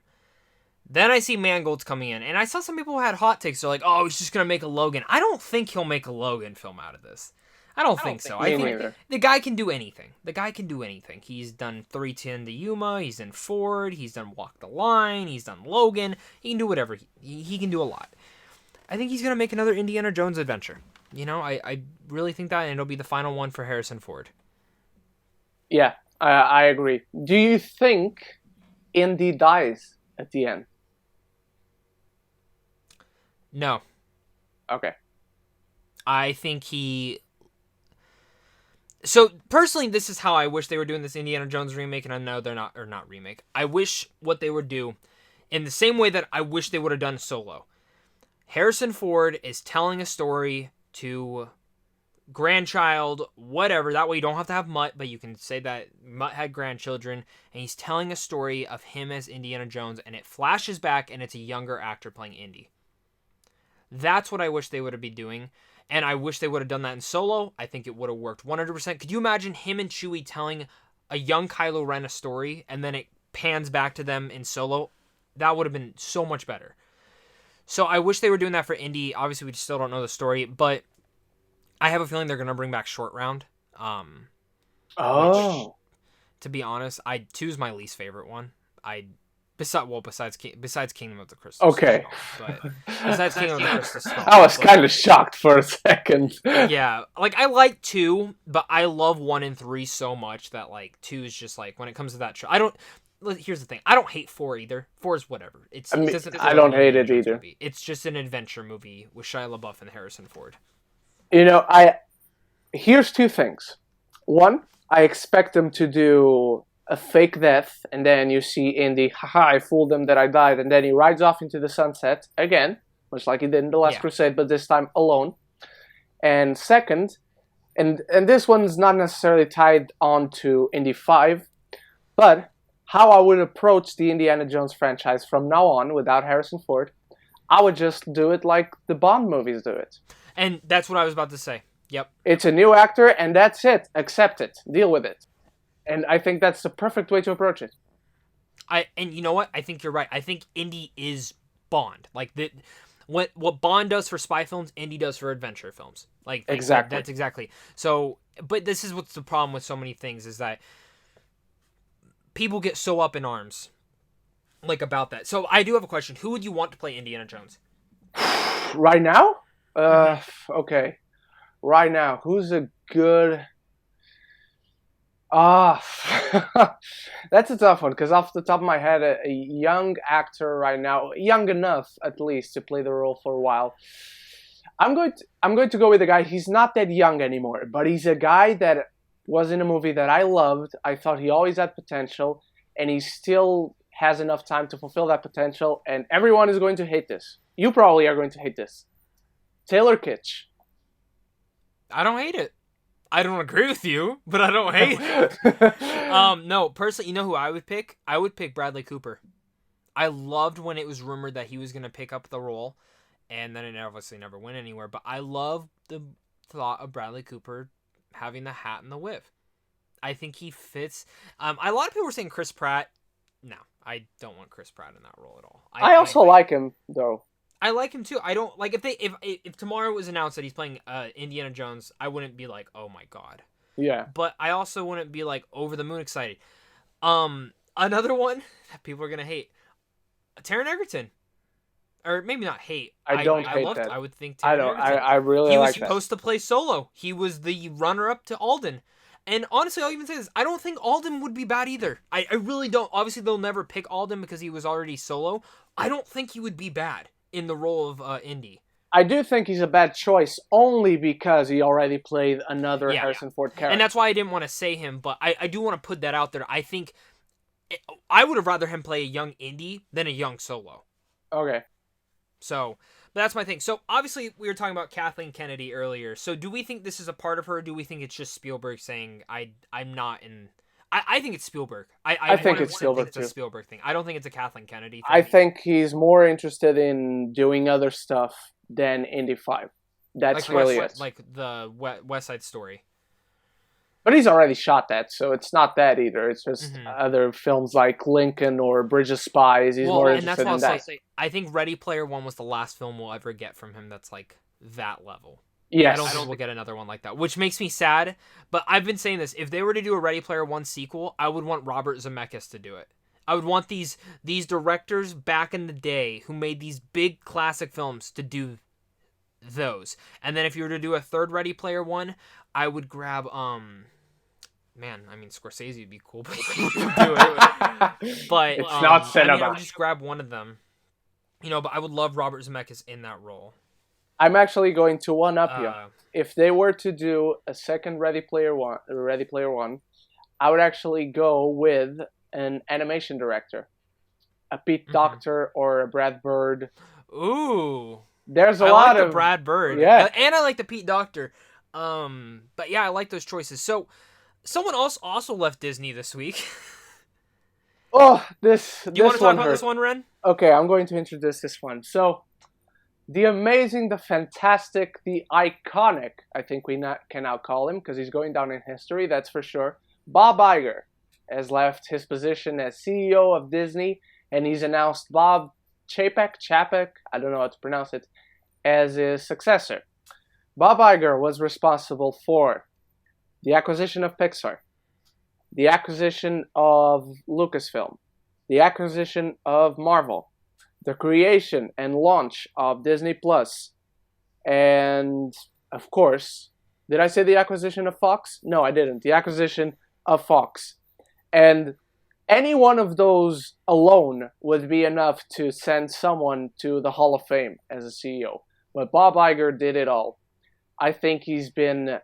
Then I see Mangold's coming in, and I saw some people who had hot takes. They're like, oh, he's just going to make a Logan. I don't think he'll make a Logan film out of this. I don't think so. I think the guy can do anything. He's done 310 to Yuma. He's done Ford. He's done Walk the Line. He's done Logan. He can do whatever. He can do a lot. I think he's going to make another Indiana Jones adventure. You know, I really think that, and it'll be the final one for Harrison Ford. Yeah, I agree. Do you think Indy dies at the end? No. Okay. I think he... So, personally, this is how I wish they were doing this Indiana Jones remake, and I know they're not, or not remake. I wish what they would do in the same way that I wish they would have done Solo. Harrison Ford is telling a story to grandchild, whatever. That way you don't have to have Mutt, but you can say that Mutt had grandchildren, and he's telling a story of him as Indiana Jones, and it flashes back, and it's a younger actor playing Indy. That's what I wish they would have been doing, and I wish they would have done that in Solo. I think it would have worked 100%. Could you imagine him and Chewie telling a young Kylo Ren a story, and then it pans back to them in Solo? That would have been so much better. So I wish they were doing that for Indy. Obviously, we still don't know the story, but I have a feeling they're going to bring back Short Round. Which, to be honest, 2 is my least favorite one. Besides Kingdom of the Crystal Okay. Stone, but besides Kingdom of the Crystal Stone. I was kind of shocked for a second. Yeah, like I like 2, but I love 1 and 3 so much that like 2 is just like, when it comes to that show, here's the thing. I don't hate 4 either. 4 is whatever. I don't hate it either. Movie. It's just an adventure movie with Shia LaBeouf and Harrison Ford. You know, here's 2 things. One, I expect them to do a fake death, and then you see Indy, haha, I fooled them that I died, and then he rides off into the sunset again, much like he did in The Last Crusade, but this time alone. And second, and this one's not necessarily tied on to Indy 5, but how I would approach the Indiana Jones franchise from now on without Harrison Ford, I would just do it like the Bond movies do it. And that's what I was about to say. Yep. It's a new actor, and that's it. Accept it. Deal with it. And I think that's the perfect way to approach it. And you know what? I think you're right. I think Indy is Bond. Like what Bond does for spy films, Indy does for adventure films. Like exactly. That's exactly. So, but this is what's the problem with so many things is that people get so up in arms, like about that. So I do have a question. Who would you want to play Indiana Jones? Right now? Okay. Right now, who's a good... that's a tough one, because off the top of my head, a young actor right now, young enough at least to play the role for a while. I'm going to go with a guy. He's not that young anymore, but he's a guy that was in a movie that I loved. I thought he always had potential, and he still has enough time to fulfill that potential, and everyone is going to hate this. You probably are going to hate this. Taylor Kitsch. I don't hate it. I don't agree with you, but I don't hate it. No, personally, you know who I would pick? I would pick Bradley Cooper. I loved when it was rumored that he was going to pick up the role, and then it obviously never went anywhere, but I love the thought of Bradley Cooper having the hat and the whip. I think he fits. A lot of people were saying Chris Pratt. No, I don't want Chris Pratt in that role at all. I also like him, though. I like him too. I don't like if tomorrow was announced that he's playing Indiana Jones, I wouldn't be like, oh my god. Yeah. But I also wouldn't be like over the moon excited. Another one that people are gonna hate, Taron Egerton, or maybe not hate. I hate that. I would think. Taron Egerton. I really like that. He was supposed to play Solo. He was the runner-up to Alden. And honestly, I'll even say this. I don't think Alden would be bad either. I really don't. Obviously, they'll never pick Alden because he was already Solo. I don't think he would be bad in the role of Indy. I do think he's a bad choice only because he already played another Harrison Ford character. And that's why I didn't want to say him, but I do want to put that out there. I think I would have rather him play a young Indy than a young Solo. Okay. So, but that's my thing. So, obviously, we were talking about Kathleen Kennedy earlier. So, do we think this is a part of her, or do we think it's just Spielberg saying, I'm not in... I think it's Spielberg. I think it's Spielberg, too. It's a Spielberg thing. I don't think it's a Kathleen Kennedy thing. I think he's more interested in doing other stuff than Indy 5. That's like really it. Like the West Side Story. But he's already shot that, so it's not that either. It's just other films like Lincoln or Bridge of Spies. He's more interested in that. I think Ready Player One was the last film we'll ever get from him that's like that level. Yes. I don't think we'll get another one like that, which makes me sad. But I've been saying this. If they were to do a Ready Player One sequel, I would want Robert Zemeckis to do it. I would want these directors back in the day who made these big classic films to do those. And then if you were to do a third Ready Player One, I would grab Scorsese would be cool, but he would do it. But it's not cinema. I would just grab one of them. But I would love Robert Zemeckis in that role. I'm actually going to one-up you. If they were to do a second Ready Player One, I would actually go with an animation director, a Pete Docter or a Brad Bird. Ooh, there's a lot of Brad Bird. Yeah, and I like the Pete Docter. But yeah, I like those choices. So, someone else also left Disney this week. Oh, you want to talk about this one, Ren? Okay, I'm going to introduce this one. So, the amazing, the fantastic, the iconic, I think we can now call him, because he's going down in history, that's for sure, Bob Iger has left his position as CEO of Disney, and he's announced Bob Chapek, I don't know how to pronounce it, as his successor. Bob Iger was responsible for the acquisition of Pixar, the acquisition of Lucasfilm, the acquisition of Marvel, the creation and launch of Disney Plus, and of course, did I say the acquisition of Fox? No, I didn't. The acquisition of Fox. And any one of those alone would be enough to send someone to the Hall of Fame as a CEO. But Bob Iger did it all. I think he's been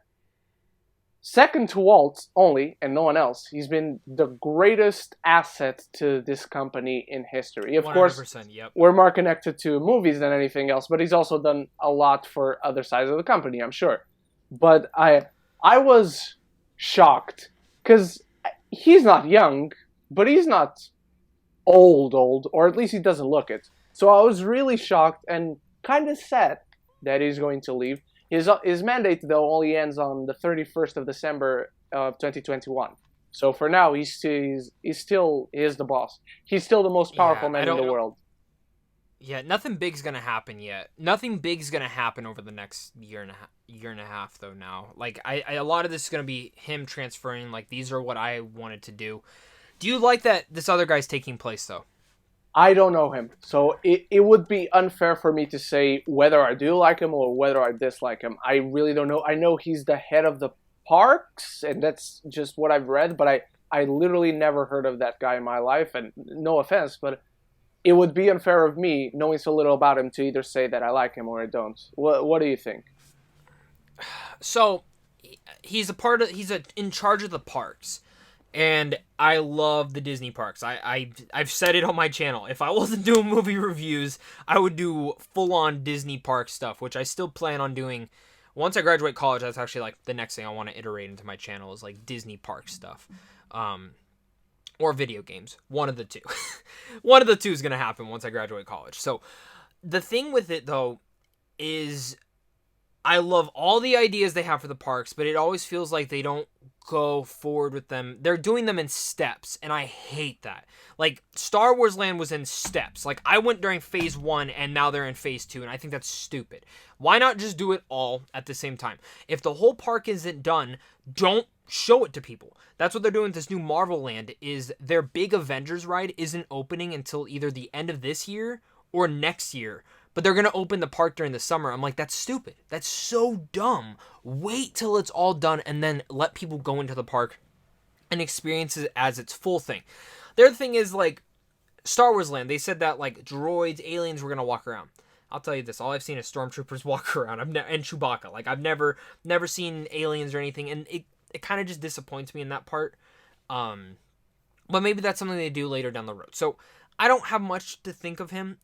second to Walt only, and no one else. He's been the greatest asset to this company in history. Of course, yep. We're more connected to movies than anything else, but he's also done a lot for other sides of the company, I'm sure. But I was shocked, because he's not young, but he's not old, or at least he doesn't look it. So I was really shocked and kind of sad that he's going to leave. His mandate, though, only ends on the 31st of December of 2021. So for now, he is the boss. He's still the most powerful man in the world. Yeah, nothing big's gonna happen yet. Nothing big's gonna happen over the next year and a half, though. Now, like a lot of this is gonna be him transferring. Like, these are what I wanted to do. Do you like that this other guy's taking place, though? I don't know him, so it would be unfair for me to say whether I do like him or whether I dislike him. I really don't know. I know he's the head of the parks, and that's just what I've read, but I literally never heard of that guy in my life, and no offense, but it would be unfair of me, knowing so little about him, to either say that I like him or I don't. What do you think? So, he's in charge of the parks. And I love the Disney parks. I've said it on my channel. If I wasn't doing movie reviews, I would do full-on Disney park stuff, which I still plan on doing. Once I graduate college, that's actually like the next thing I want to iterate into my channel is like Disney park stuff. Or video games. One of the two. One of the two is going to happen once I graduate college. So the thing with it, though, is I love all the ideas they have for the parks, but it always feels like they don't go forward with them. They're doing them in steps, and I hate that. Like, Star Wars Land was in steps. Like, I went during Phase 1, and now they're in Phase 2, and I think that's stupid. Why not just do it all at the same time? If the whole park isn't done, don't show it to people. That's what they're doing with this new Marvel Land, is their big Avengers ride isn't opening until either the end of this year or next year. But they're going to open the park during the summer. I'm like, that's stupid. That's so dumb. Wait till it's all done and then let people go into the park and experience it as its full thing. The other thing is, like, Star Wars Land. They said that, like, droids, aliens were going to walk around. I'll tell you this. All I've seen is stormtroopers walk around. And Chewbacca. Like, I've never seen aliens or anything. And it kind of just disappoints me in that part. But maybe that's something they do later down the road. So, I don't have much to think of him.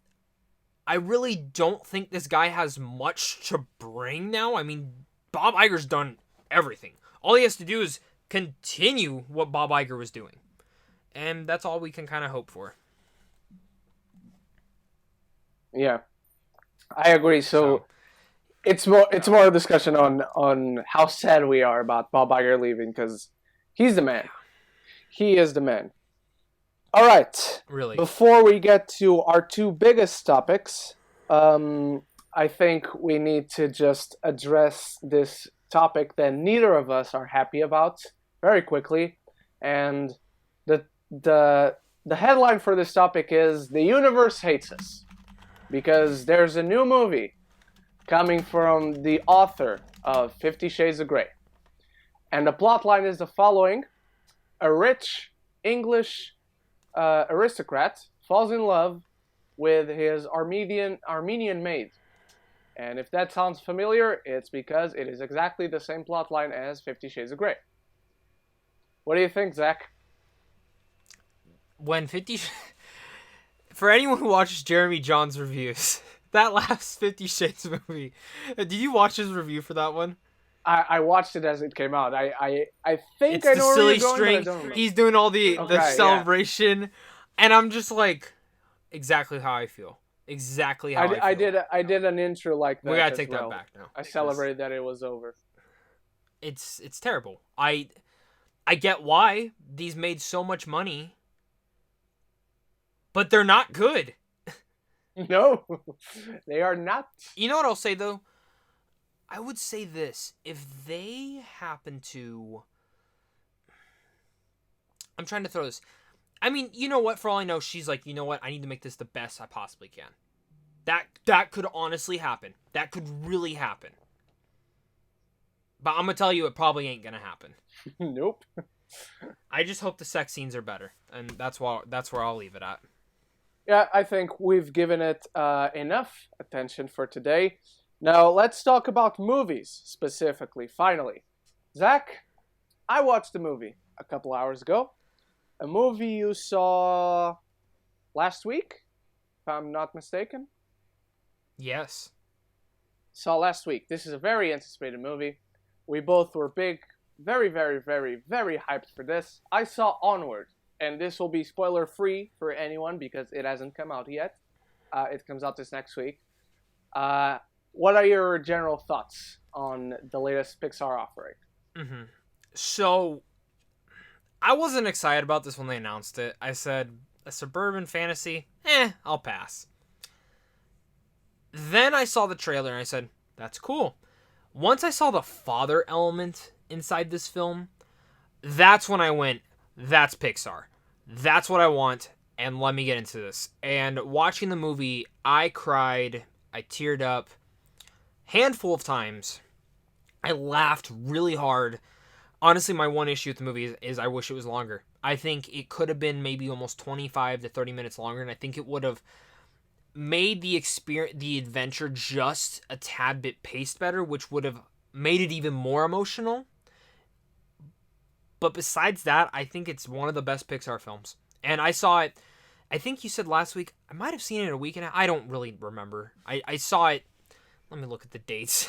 I really don't think this guy has much to bring now. I mean, Bob Iger's done everything. All he has to do is continue what Bob Iger was doing. And that's all we can kind of hope for. Yeah, I agree. So it's more a discussion on how sad we are about Bob Iger leaving, because he's the man. He is the man. All right. Really? Before we get to our two biggest topics, I think we need to just address this topic that neither of us are happy about very quickly. And the headline for this topic is "The Universe Hates Us," because there's a new movie coming from the author of 50 Shades of Grey. And the plotline is the following: a rich English aristocrat falls in love with his Armenian maid. And if that sounds familiar, it's because it is exactly the same plotline as 50 Shades of Grey. What do you think, Zach? For anyone who watches Jeremy John's reviews, that last 50 Shades movie, did you watch his review for that one? I watched it as it came out. I think it's I know the where silly you're going, string. but I don't remember. He's doing all the celebration, yeah. And I'm just like, exactly how I feel. Exactly how I feel. I did an intro like that. We gotta take that back now. I celebrated that it was over. It's terrible. I get why these made so much money, but they're not good. No, they are not. You know what I'll say though? I would say this. If they happen to... I'm trying to throw this. I mean, you know what? For all I know, she's like, you know what? I need to make this the best I possibly can. That could honestly happen. That could really happen. But I'm going to tell you, it probably ain't going to happen. Nope. I just hope the sex scenes are better. And that's where I'll leave it at. Yeah, I think we've given it enough attention for today. Now, let's talk about movies, specifically, finally. Zach, I watched a movie a couple hours ago. A movie you saw last week, if I'm not mistaken. Yes. Saw last week. This is a very anticipated movie. We both were big, very, very, very, very hyped for this. I saw Onward, and this will be spoiler-free for anyone because it hasn't come out yet. It comes out this next week. What are your general thoughts on the latest Pixar offering? Mm-hmm. So, I wasn't excited about this when they announced it. I said, a suburban fantasy? I'll pass. Then I saw the trailer and I said, that's cool. Once I saw the father element inside this film, that's when I went, that's Pixar. That's what I want, and let me get into this. And watching the movie, I cried, I teared up, handful of times. I laughed really hard. Honestly, my one issue with the movie is I wish it was longer. I think it could have been maybe almost 25 to 30 minutes longer, and I think it would have made the adventure just a tad bit paced better, which would have made it even more emotional. But besides that, I think it's one of the best Pixar films. And I saw it, I think you said last week, I might have seen it a week and a half. I don't really remember. I saw it, let me look at the dates.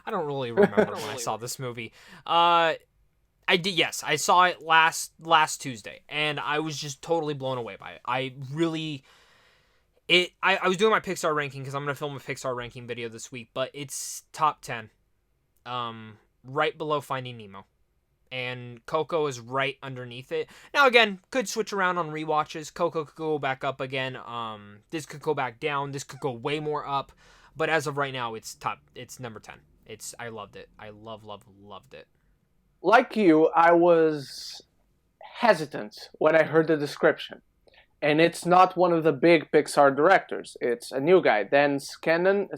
I don't really remember when I saw this movie. I did, yes, I saw it last Tuesday, and I was just totally blown away by it. I was doing my Pixar ranking because I'm going to film a Pixar ranking video this week, but it's top 10. Right below Finding Nemo. And Coco is right underneath it. Now, again, could switch around on rewatches. Coco could go back up again. This could go back down. This could go way more up. But as of right now, it's number 10. I loved it. I loved it. Like you, I was hesitant when I heard the description. And it's not one of the big Pixar directors. It's a new guy, Dan Scanlon,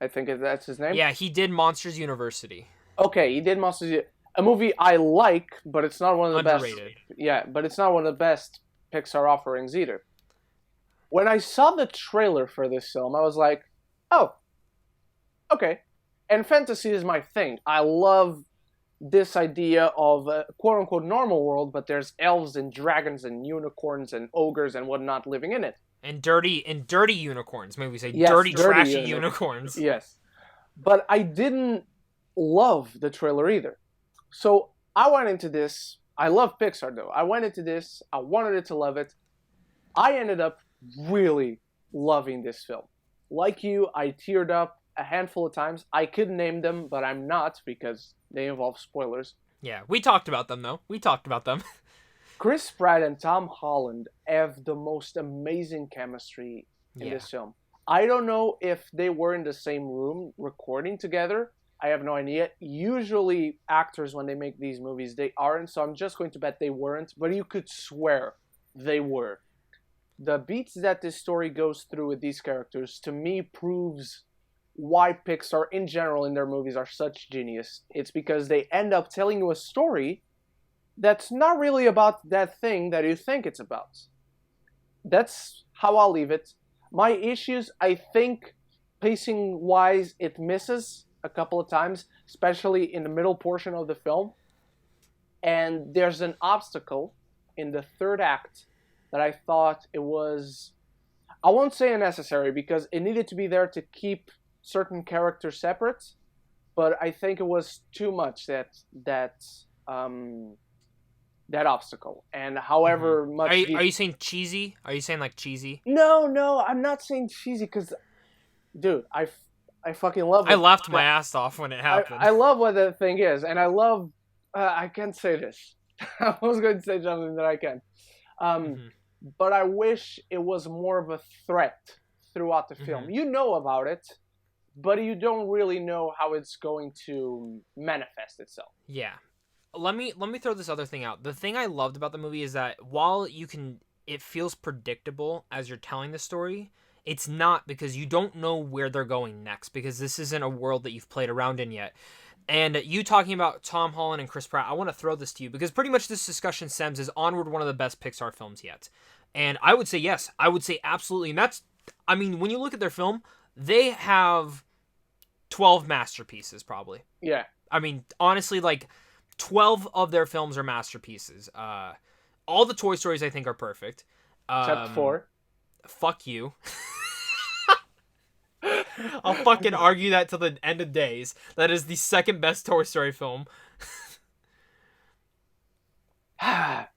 I think that's his name. Yeah, he did Monsters University. Okay, he did Monsters University. A movie I like, but it's not one of the Underrated. best. Yeah, but it's not one of the best Pixar offerings either. When I saw the trailer for this film, I was like, oh, okay. And fantasy is my thing. I love this idea of a quote-unquote normal world, but there's elves and dragons and unicorns and ogres and whatnot living in it. And dirty unicorns. Maybe we say dirty trashy unicorns. Yes. But I didn't love the trailer either. So I went into this. I love Pixar, though. I went into this. I wanted it to love it. I ended up really loving this film. Like you, I teared up a handful of times. I could name them, but I'm not because they involve spoilers. Yeah, we talked about them, though. Chris Pratt and Tom Holland have the most amazing chemistry in this film. I don't know if they were in the same room recording together. I have no idea. Usually actors, when they make these movies, they aren't, so I'm just going to bet they weren't, but you could swear they were. The beats that this story goes through with these characters, to me, proves why Pixar, in general, in their movies are such genius. It's because they end up telling you a story that's not really about that thing that you think it's about. That's how I'll leave it. My issues, I think, pacing-wise, it misses a couple of times, especially in the middle portion of the film. And there's an obstacle in the third act that I thought it was, I won't say unnecessary because it needed to be there to keep certain characters separate, but I think it was too much that obstacle. And however much... Are you saying cheesy? Are you saying like cheesy? No, I'm not saying cheesy because, dude, I fucking love it. I laughed my ass off when it happened. I love what the thing is, and I love... I can't say this. I was going to say something that I can. But I wish it was more of a threat throughout the film. You know about it, but you don't really know how it's going to manifest itself. Yeah. Let me throw this other thing out. The thing I loved about the movie is that while it feels predictable as you're telling the story, it's not, because you don't know where they're going next, because this isn't a world that you've played around in yet. And you talking about Tom Holland and Chris Pratt, I want to throw this to you, because pretty much this discussion stems is Onward one of the best Pixar films yet. And I would say yes. I would say absolutely. And that's, I mean, when you look at their film, they have 12 masterpieces probably. Yeah. I mean, honestly, like 12 of their films are masterpieces. All the Toy Stories I think are perfect. Except 4. Fuck you. I'll fucking argue that till the end of days. That is the second best Toy Story film.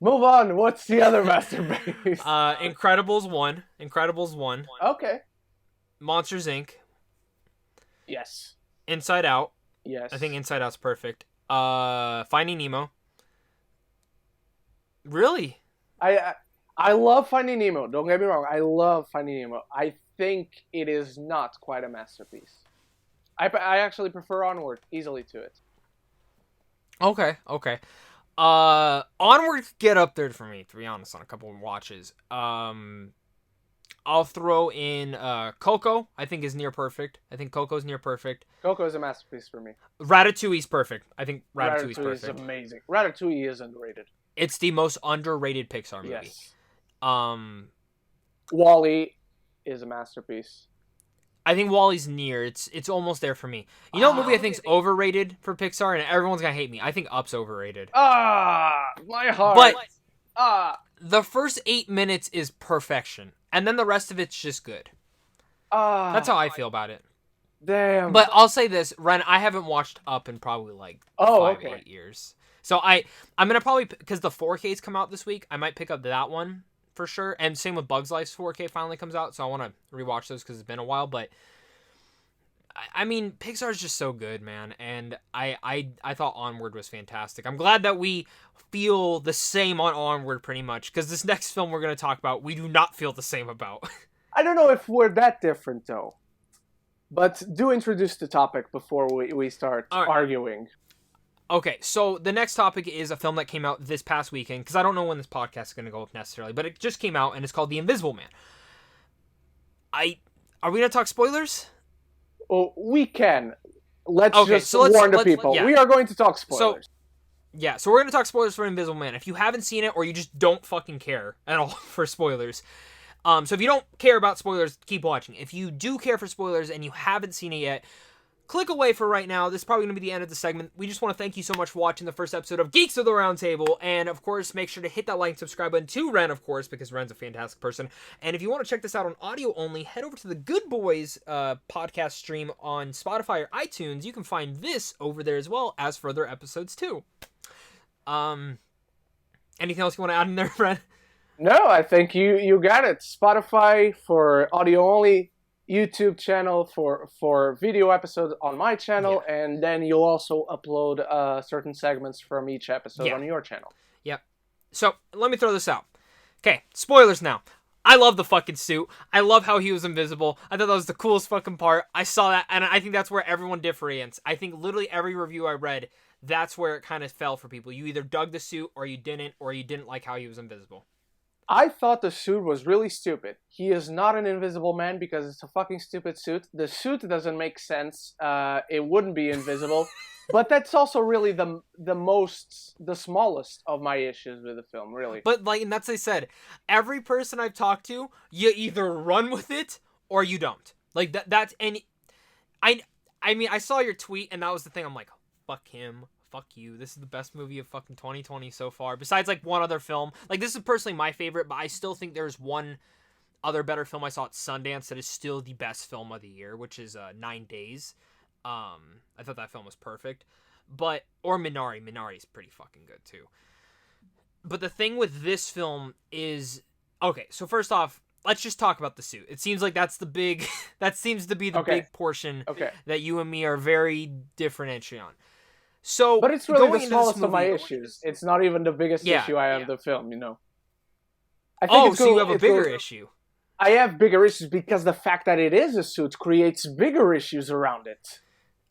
Move on. What's the other masterpiece? Incredibles 1. Incredibles 1. Okay. Monsters, Inc. Yes. Inside Out. Yes. I think Inside Out's perfect. Finding Nemo. Really? I love Finding Nemo. Don't get me wrong. I love Finding Nemo. I think it is not quite a masterpiece. I actually prefer Onward easily to it. Okay. Onward get up there for me, to be honest, on a couple of watches. I'll throw in Coco. I think is near perfect. I think Coco's near perfect. Coco is a masterpiece for me. Ratatouille's perfect. I think Ratatouille's perfect. Ratatouille is amazing. Ratatouille is underrated. It's the most underrated Pixar movie. Yes. WALL-E is a masterpiece. I think WALL-E's near. It's almost there for me. You know, what movie I think's overrated for Pixar, and everyone's gonna hate me. I think Up's overrated. My heart. But the first 8 minutes is perfection, and then the rest of it's just good. That's how I feel about it. Damn. But I'll say this, Ren, I haven't watched Up in probably like 8 years. So I'm gonna probably, because the 4Ks come out this week, I might pick up that one for sure. And same with Bugs Life's 4K finally comes out, so I want to rewatch those because it's been a while. But I mean, Pixar's just so good, man. And I thought Onward was fantastic. I'm glad that we feel the same on Onward pretty much, because this next film we're gonna talk about, we do not feel the same about. I don't know if we're that different though. But do introduce the topic before we start arguing. Okay, so the next topic is a film that came out this past weekend, because I don't know when this podcast is going to go up necessarily, but it just came out, and it's called The Invisible Man. Are we going to talk spoilers? Well, we can. Let's warn the people. We are going to talk spoilers. So we're going to talk spoilers for Invisible Man. If you haven't seen it, or you just don't fucking care at all for spoilers, so if you don't care about spoilers, keep watching. If you do care for spoilers and you haven't seen it yet, click away for right now. This is probably going to be the end of the segment. We just want to thank you so much for watching the first episode of Geeks of the Roundtable. And, of course, make sure to hit that like and subscribe button to Ren, of course, because Ren's a fantastic person. And if you want to check this out on audio only, head over to the Good Boys podcast stream on Spotify or iTunes. You can find this over there as well as further episodes, too. Anything else you want to add in there, Ren? No, I think you got it. Spotify for audio only. YouTube channel for video episodes on my channel, and then you'll also upload certain segments from each episode on your channel. Yep. So, let me throw this out. Okay, spoilers now. I love the fucking suit. I love how he was invisible. I thought that was the coolest fucking part. I saw that, and I think that's where everyone differentiates. I think literally every review I read, that's where it kind of fell for people. You either dug the suit, or you didn't like how he was invisible. I thought the suit was really stupid. He is not an invisible man because it's a fucking stupid suit. The suit doesn't make sense. It wouldn't be invisible. But that's also really the smallest of my issues with the film, really. But and that's what I said. Every person I've talked to, you either run with it or you don't. That's and I mean, I saw your tweet and that was the thing. I'm like, fuck him. Fuck you. This is the best movie of fucking 2020 so far. Besides, one other film. This is personally my favorite, but I still think there's one other better film I saw at Sundance that is still the best film of the year, which is 9 Days. I thought that film was perfect. Or Minari. Minari's pretty fucking good, too. But the thing with this film is... Okay, so first off, let's just talk about the suit. It seems like that's the big... that seems to be the big portion that you and me are very differentiating on. So, but it's really the smallest of my issues. It's not even the biggest issue I have the film, you know. I think so you have a bigger issue. I have bigger issues because the fact that it is a suit creates bigger issues around it.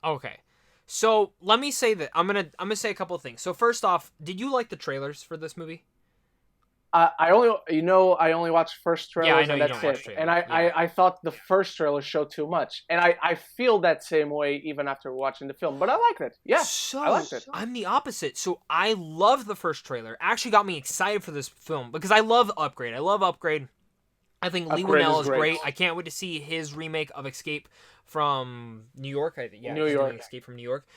Okay. So, let me say that. I'm gonna say a couple of things. So, first off, did you like the trailers for this movie? I only watched first trailers and that's it. Trailers. And I thought the first trailer showed too much. And I feel that same way even after watching the film. But I liked it. Yeah, I liked it. I'm the opposite. So I love the first trailer. Actually got me excited for this film because I love Upgrade. I think Lee Winnell is great. I can't wait to see his remake of Escape from New York. New York. Escape from New York.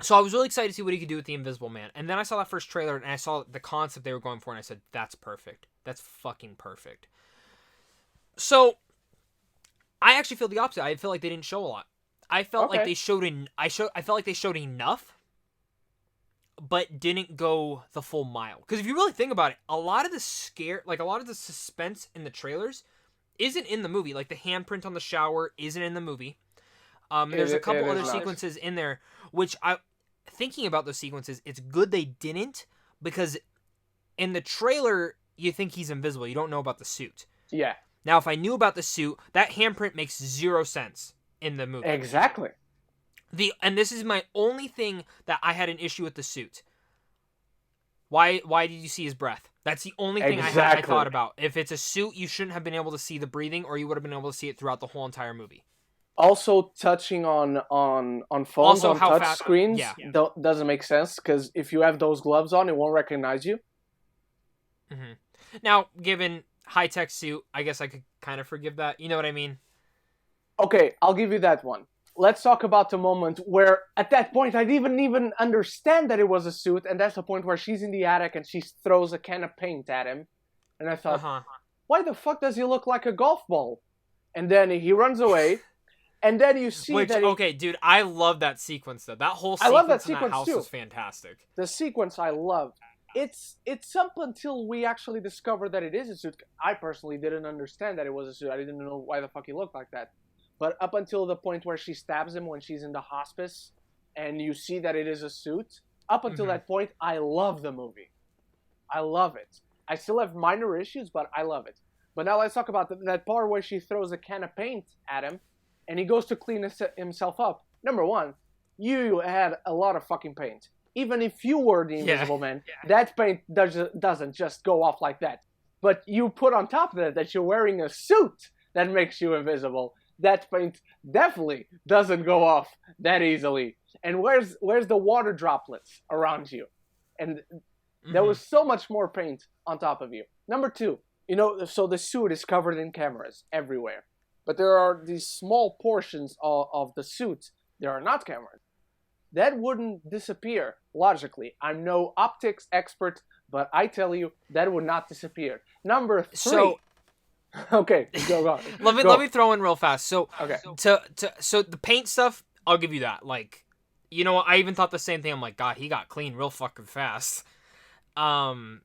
So I was really excited to see what he could do with the Invisible Man. And then I saw that first trailer, and I saw the concept they were going for, and I said, that's perfect. That's fucking perfect. So, I actually feel the opposite. I feel like they didn't show a lot. I felt like they showed I felt like they showed enough, but didn't go the full mile. Because if you really think about it, a lot of the suspense in the trailers isn't in the movie. Like, the handprint on the shower isn't in the movie. There's a couple other sequences in there, which thinking about those sequences, it's good they didn't, because in the trailer, you think he's invisible. You don't know about the suit. Yeah. Now, if I knew about the suit, that handprint makes 0 sense in the movie. Exactly. And this is my only thing that I had an issue with the suit. Why did you see his breath? That's the only thing I thought about. If it's a suit, you shouldn't have been able to see the breathing, or you would have been able to see it throughout the whole entire movie. Also, touching on phones, on touch screens, doesn't make sense, because if you have those gloves on, it won't recognize you. Mm-hmm. Now, given high-tech suit, I guess I could kind of forgive that. You know what I mean? Okay, I'll give you that one. Let's talk about the moment where, at that point, I didn't even understand that it was a suit, and that's the point where she's in the attic and she throws a can of paint at him. And I thought, why the fuck does he look like a golf ball? And then he runs away, and then you see that okay, dude, I love that sequence, though. That whole sequence in that house is fantastic. The sequence I love. It's up until we actually discover that it is a suit. I personally didn't understand that it was a suit. I didn't know why the fuck he looked like that. But up until the point where she stabs him when she's in the hospice, and you see that it is a suit, up until that point, I love the movie. I love it. I still have minor issues, but I love it. But now let's talk about that part where she throws a can of paint at him, and he goes to clean himself up. Number one, you had a lot of fucking paint. Even if you were the Invisible Man, that paint doesn't just go off like that. But you put on top of that you're wearing a suit that makes you invisible. That paint definitely doesn't go off that easily. And where's the water droplets around you? And there was so much more paint on top of you. Number two, so the suit is covered in cameras everywhere. But there are these small portions of the suit. There are not cameras. That wouldn't disappear logically. I'm no optics expert, but I tell you, that would not disappear. Number three. So, okay, go on. Let me throw in real fast. So, okay. So the paint stuff, I'll give you that. Like, I even thought the same thing. I'm like, God, he got clean real fucking fast. Just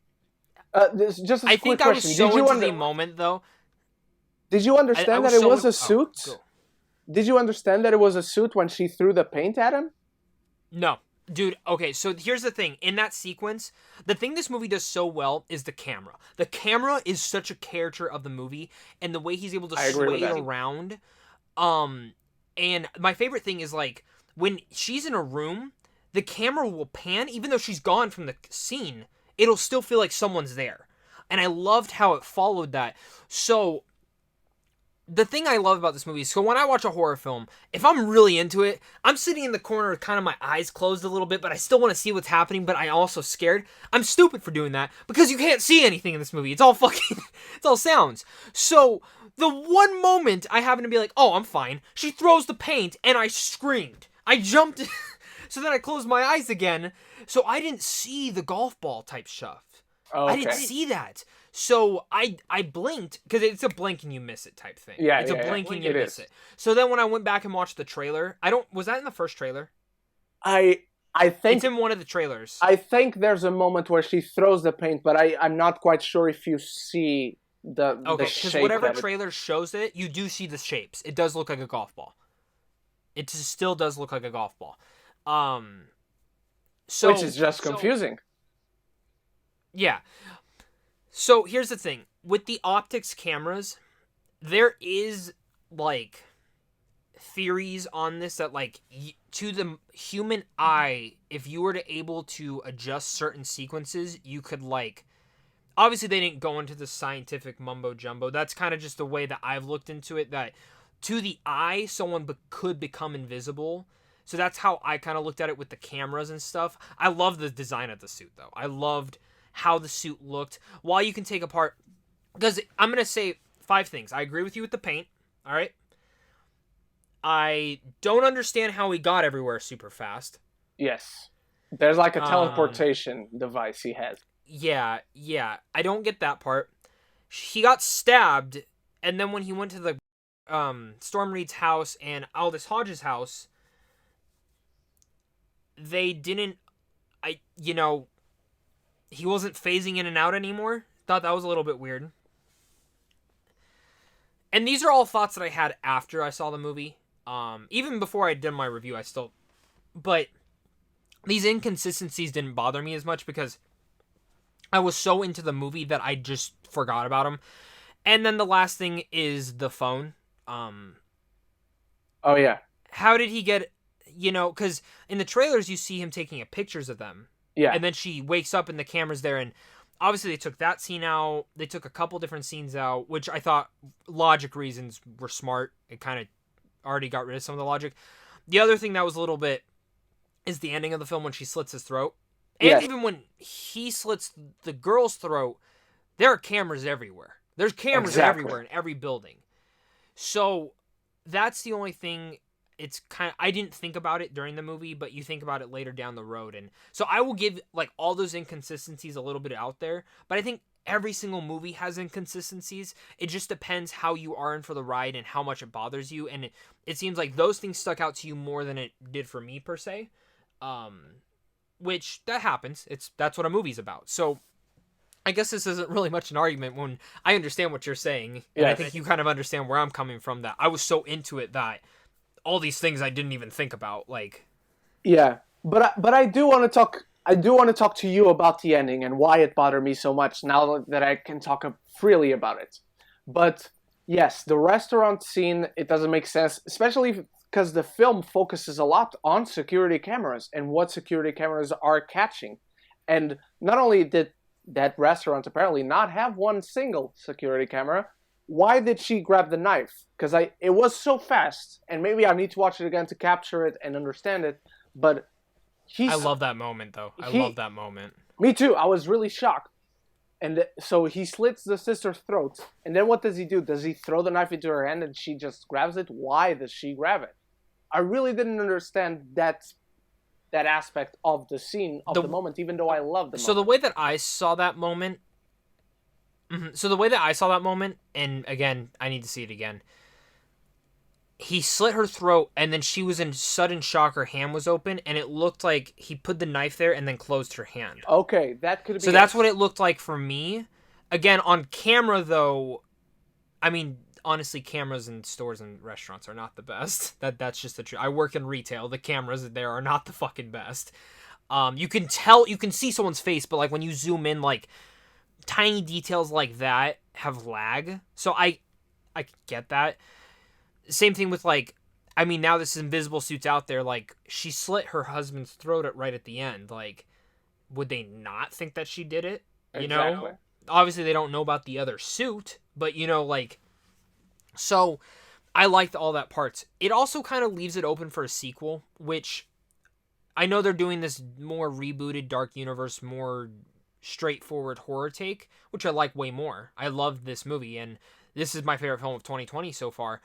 a quick question. I was so into the moment, though. Did you understand that it was a suit? Did you understand that it was a suit when she threw the paint at him? No. Dude, okay, so here's the thing. In that sequence, the thing this movie does so well is the camera. The camera is such a character of the movie, and the way he's able to sway it around. And my favorite thing is, like, when she's in a room, the camera will pan, even though she's gone from the scene, it'll still feel like someone's there. And I loved how it followed that. So the thing I love about this movie is, so when I watch a horror film, if I'm really into it, I'm sitting in the corner with kind of my eyes closed a little bit, but I still want to see what's happening, but I'm also scared. I'm stupid for doing that, because you can't see anything in this movie. It's all it's all sounds. So the one moment I happen to be like, oh, I'm fine. She throws the paint, and I screamed. I jumped, so then I closed my eyes again, so I didn't see the golf ball type stuff. Oh, okay. I didn't see that. So I blinked, because it's a blink and you miss it type thing. Yeah, it's a blink and you miss it. So then when I went back and watched the trailer, was that in the first trailer? I think it's in one of the trailers. I think there's a moment where she throws the paint, but I'm not quite sure if you see the shape. Because whatever trailer shows it, you do see the shapes. It does look like a golf ball. It still does look like a golf ball. Which is just confusing. Yeah. So here's the thing. With the optics cameras, there is, like, theories on this that, like, to the human eye, if you were to able to adjust certain sequences, you could, like, obviously they didn't go into the scientific mumbo jumbo. That's kind of just the way that I've looked into it, that to the eye, someone could become invisible. So that's how I kind of looked at it with the cameras and stuff. I love the design of the suit, though. I loved how the suit looked. While you can take apart, because I'm going to say 5 things. I agree with you with the paint. All right. I don't understand how he got everywhere super fast. Yes. There's like a teleportation device he has. Yeah. I don't get that part. He got stabbed, and then when he went to the Storm Reed's house and Aldous Hodge's house, they didn't, he wasn't phasing in and out anymore. Thought that was a little bit weird. And these are all thoughts that I had after I saw the movie. Even before I did my review, but these inconsistencies didn't bother me as much because I was so into the movie that I just forgot about them. And then the last thing is the phone. Oh, yeah. How did he get, because in the trailers you see him taking pictures of them. Yeah. And then she wakes up and the camera's there, and obviously they took that scene out. They took a couple different scenes out, which I thought logic reasons were smart. It kind of already got rid of some of the logic. The other thing that was a little bit is the ending of the film when she slits his throat. And even when he slits the girl's throat, there are cameras everywhere. There's cameras everywhere in every building. So that's the only thing. It's I didn't think about it during the movie, but you think about it later down the road. And so I will give like all those inconsistencies a little bit out there, but I think every single movie has inconsistencies. It just depends how you are in for the ride and how much it bothers you. And it seems like those things stuck out to you more than it did for me per se. Which that happens. That's what a movie's about. So I guess this isn't really much an argument when I understand what you're saying. And I think you kind of understand where I'm coming from, that I was so into it that all these things I didn't even think about, like. Yeah, but I do want to talk. I do want to talk to you about the ending and why it bothered me so much. Now that I can talk freely about it, but yes, the restaurant scene, it doesn't make sense, especially because the film focuses a lot on security cameras and what security cameras are catching, and not only did that restaurant apparently not have one single security camera. Why did she grab the knife? Because it was so fast, and maybe I need to watch it again to capture it and understand it. But I love that moment, though. I love that moment. Me too. I was really shocked. And so he slits the sister's throat, and then what does he do? Does he throw the knife into her hand and she just grabs it? Why does she grab it? I really didn't understand that aspect of the scene, of the moment, even though I loved the moment. So the way that I saw that moment... So the way that I saw that moment, and again, I need to see it again, he slit her throat, and then she was in sudden shock. Her hand was open, and it looked like he put the knife there and then closed her hand. Okay, that could be... So that's what it looked like for me. Again, on camera, though, I mean, honestly, cameras in stores and restaurants are not the best. That's just the truth. I work in retail. The cameras there are not the fucking best. You can see someone's face, but like when you zoom in, like... tiny details like that have lag. So I get that. Same thing with like, I mean, now this invisible suit's out there, like she slit her husband's throat right at the end. Like, would they not think that she did it? You know? Obviously they don't know about the other suit, but you know, like, so I liked all that parts. It also kind of leaves it open for a sequel, which I know they're doing this more rebooted Dark Universe, more straightforward horror take, which I like way more. I loved this movie, and this is my favorite film of 2020 so far.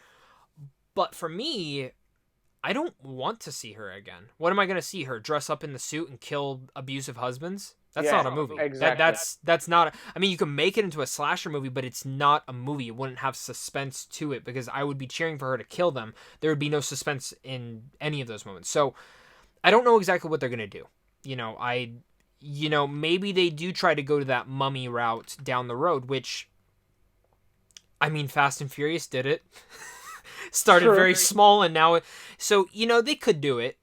But for me, I don't want to see her again. What am I going to see her dress up in the suit and kill abusive husbands? That's not a movie. Exactly. That's not. I mean, you can make it into a slasher movie, but it's not a movie. It wouldn't have suspense to it because I would be cheering for her to kill them. There would be no suspense in any of those moments. So I don't know exactly what they're going to do. Maybe they do try to go to that mummy route down the road, which, I mean, Fast and Furious did it. Started very small, and now... So, they could do it.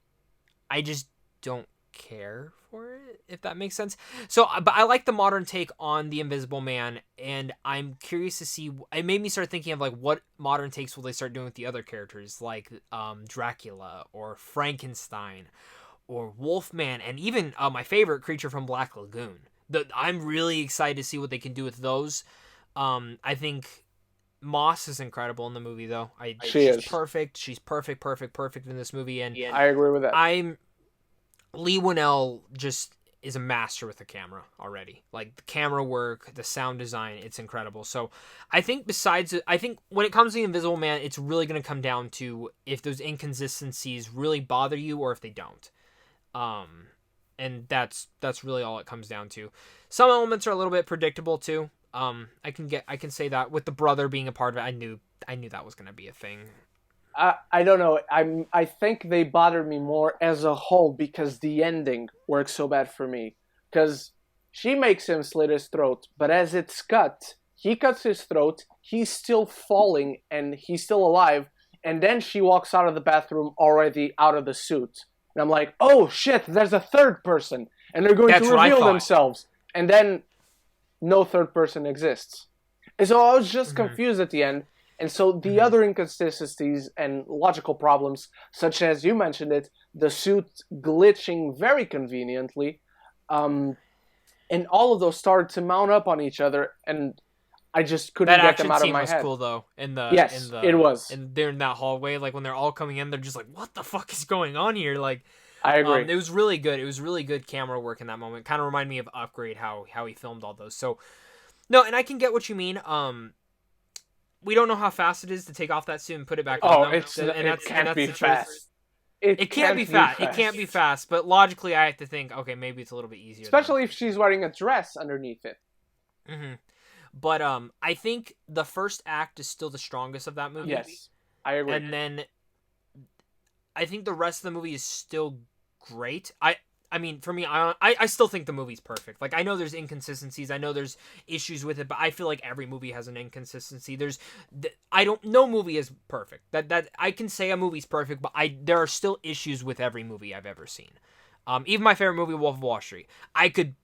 I just don't care for it, if that makes sense. So, but I like the modern take on the Invisible Man, and I'm curious to see... It made me start thinking of, like, what modern takes will they start doing with the other characters, like Dracula, or Frankenstein, or Wolfman, and even my favorite creature from Black Lagoon. I'm really excited to see what they can do with those. I think Moss is incredible in the movie, though. She's perfect. She's perfect in this movie, and I agree with that. Lee Winnell just is a master with the camera already. Like the camera work, the sound design, it's incredible. So I think when it comes to the Invisible Man, it's really going to come down to if those inconsistencies really bother you or if they don't. And that's really all it comes down to. Some elements are a little bit predictable too. I can say that with the brother being a part of it, I knew that was going to be a thing. I don't know. I think they bothered me more as a whole because the ending works so bad for me. Because she makes him slit his throat, but as it's cut, he cuts his throat, he's still falling, and he's still alive, and then she walks out of the bathroom already out of the suit. And I'm like, oh shit, there's a third person, and they're going to reveal themselves. And then no third person exists. And so I was just confused at the end. And so the other inconsistencies and logical problems, such as you mentioned it, the suit glitching very conveniently, and all of those started to mount up on each other, and I just couldn't get them out of my head. That action scene was cool, though. It was. And they're in that hallway, like when they're all coming in, they're just like, "What the fuck is going on here?" Like, I agree. It was really good. It was really good camera work in that moment. Kind of reminded me of Upgrade, how he filmed all those. So, no, and I can get what you mean. we don't know how fast it is to take off that suit and put it back on. Oh, it can't be fast. It can't be fast. It can't be fast, but logically I have to think, okay, maybe it's a little bit easier. Especially if she's wearing a dress underneath it. Mm-hmm. But I think the first act is still the strongest of that movie. Yes, I agree. And then I think the rest of the movie is still great. I mean, for me, I still think the movie's perfect. Like, I know there's inconsistencies. I know there's issues with it, but I feel like every movie has an inconsistency. No movie is perfect. That I can say a movie's perfect, but there are still issues with every movie I've ever seen. Even my favorite movie, Wolf of Wall Street, I could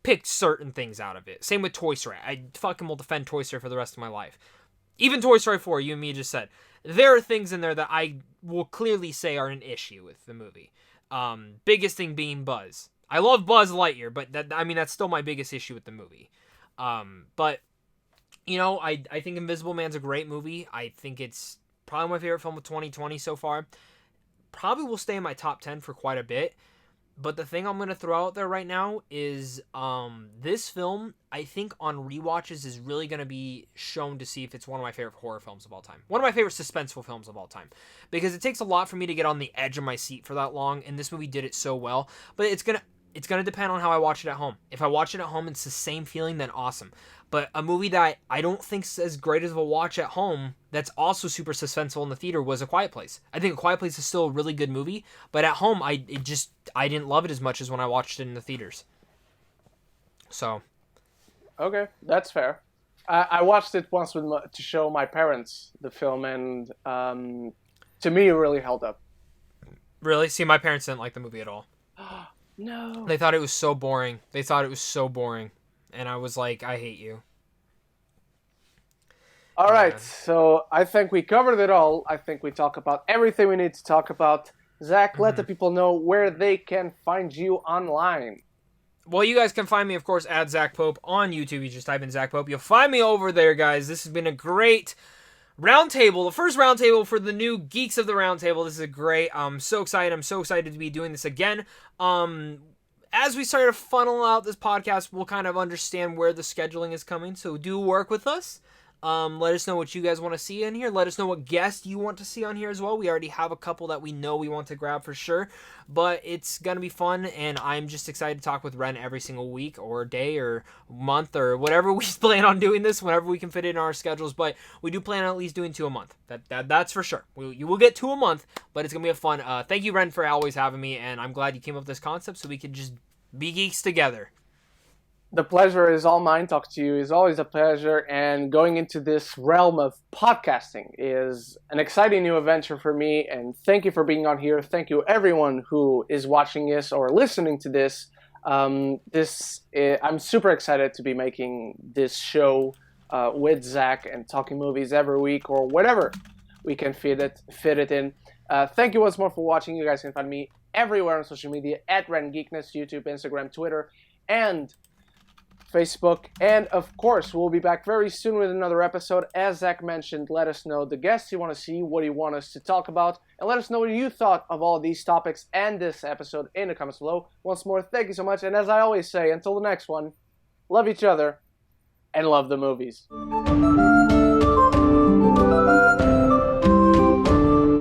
pick certain things out of it. Same with Toy Story. I fucking will defend Toy Story for the rest of my life. Even Toy Story 4, you and me just said. There are things in there that I will clearly say are an issue with the movie. Biggest thing being Buzz. I love Buzz Lightyear, but that's still my biggest issue with the movie. But, you know, I think Invisible Man's a great movie. I think it's probably my favorite film of 2020 so far. Probably will stay in my top 10 for quite a bit. But the thing I'm going to throw out there right now is this film, I think on rewatches, is really going to be shown to see if it's one of my favorite horror films of all time. One of my favorite suspenseful films of all time. Because it takes a lot for me to get on the edge of my seat for that long, and this movie did it so well. But it's going to depend on how I watch it at home. If I watch it at home, it's the same feeling, then awesome. But a movie that I don't think is as great as a watch at home, that's also super suspenseful in the theater, was A Quiet Place. I think A Quiet Place is still a really good movie, but at home, I didn't love it as much as when I watched it in the theaters. So. Okay, that's fair. I watched it once to show my parents the film, and to me, it really held up. Really? See, my parents didn't like the movie at all. No. They thought it was so boring. And I was like, I hate you. All right, so I think we covered it all. I think we talked about everything we need to talk about. Zach, let the people know where they can find you online. Well, you guys can find me, of course, at Zach Pope on YouTube. You just type in Zach Pope. You'll find me over there, guys. This has been a great roundtable, the first roundtable for the new Geeks of the Roundtable. This is great. I'm so excited. I'm so excited to be doing this again. As we start to funnel out this podcast, we'll kind of understand where the scheduling is coming. So do work with us. Let us know what you guys want to see in here. Let us know what guests you want to see on here as well. We already have a couple that we know we want to grab for sure. But it's going to be fun, and I'm just excited to talk with Ren every single week or day or month or whatever we plan on doing this, whenever we can fit it in our schedules. But we do plan on at least doing 2 a month. That's for sure. You will get 2 a month, but it's going to be a fun. Thank you, Ren, for always having me, and I'm glad you came up with this concept so we could just be geeks together. The pleasure is all mine. Talking to you is always a pleasure, and going into this realm of podcasting is an exciting new adventure for me, and thank you for being on here. Thank you everyone who is watching this or listening to this. I'm super excited to be making this show with Zach and talking movies every week or whatever we can fit it in. Thank you once more for watching. You guys can find me everywhere on social media at RenGeekness, YouTube, Instagram, Twitter, and Facebook. And of course, we'll be back very soon with another episode. As Zach mentioned, let us know the guests you want to see, what you want us to talk about, and let us know what you thought of all of these topics and this episode in the comments below. Once more, thank you so much. And as I always say, until the next one, love each other and love the movies.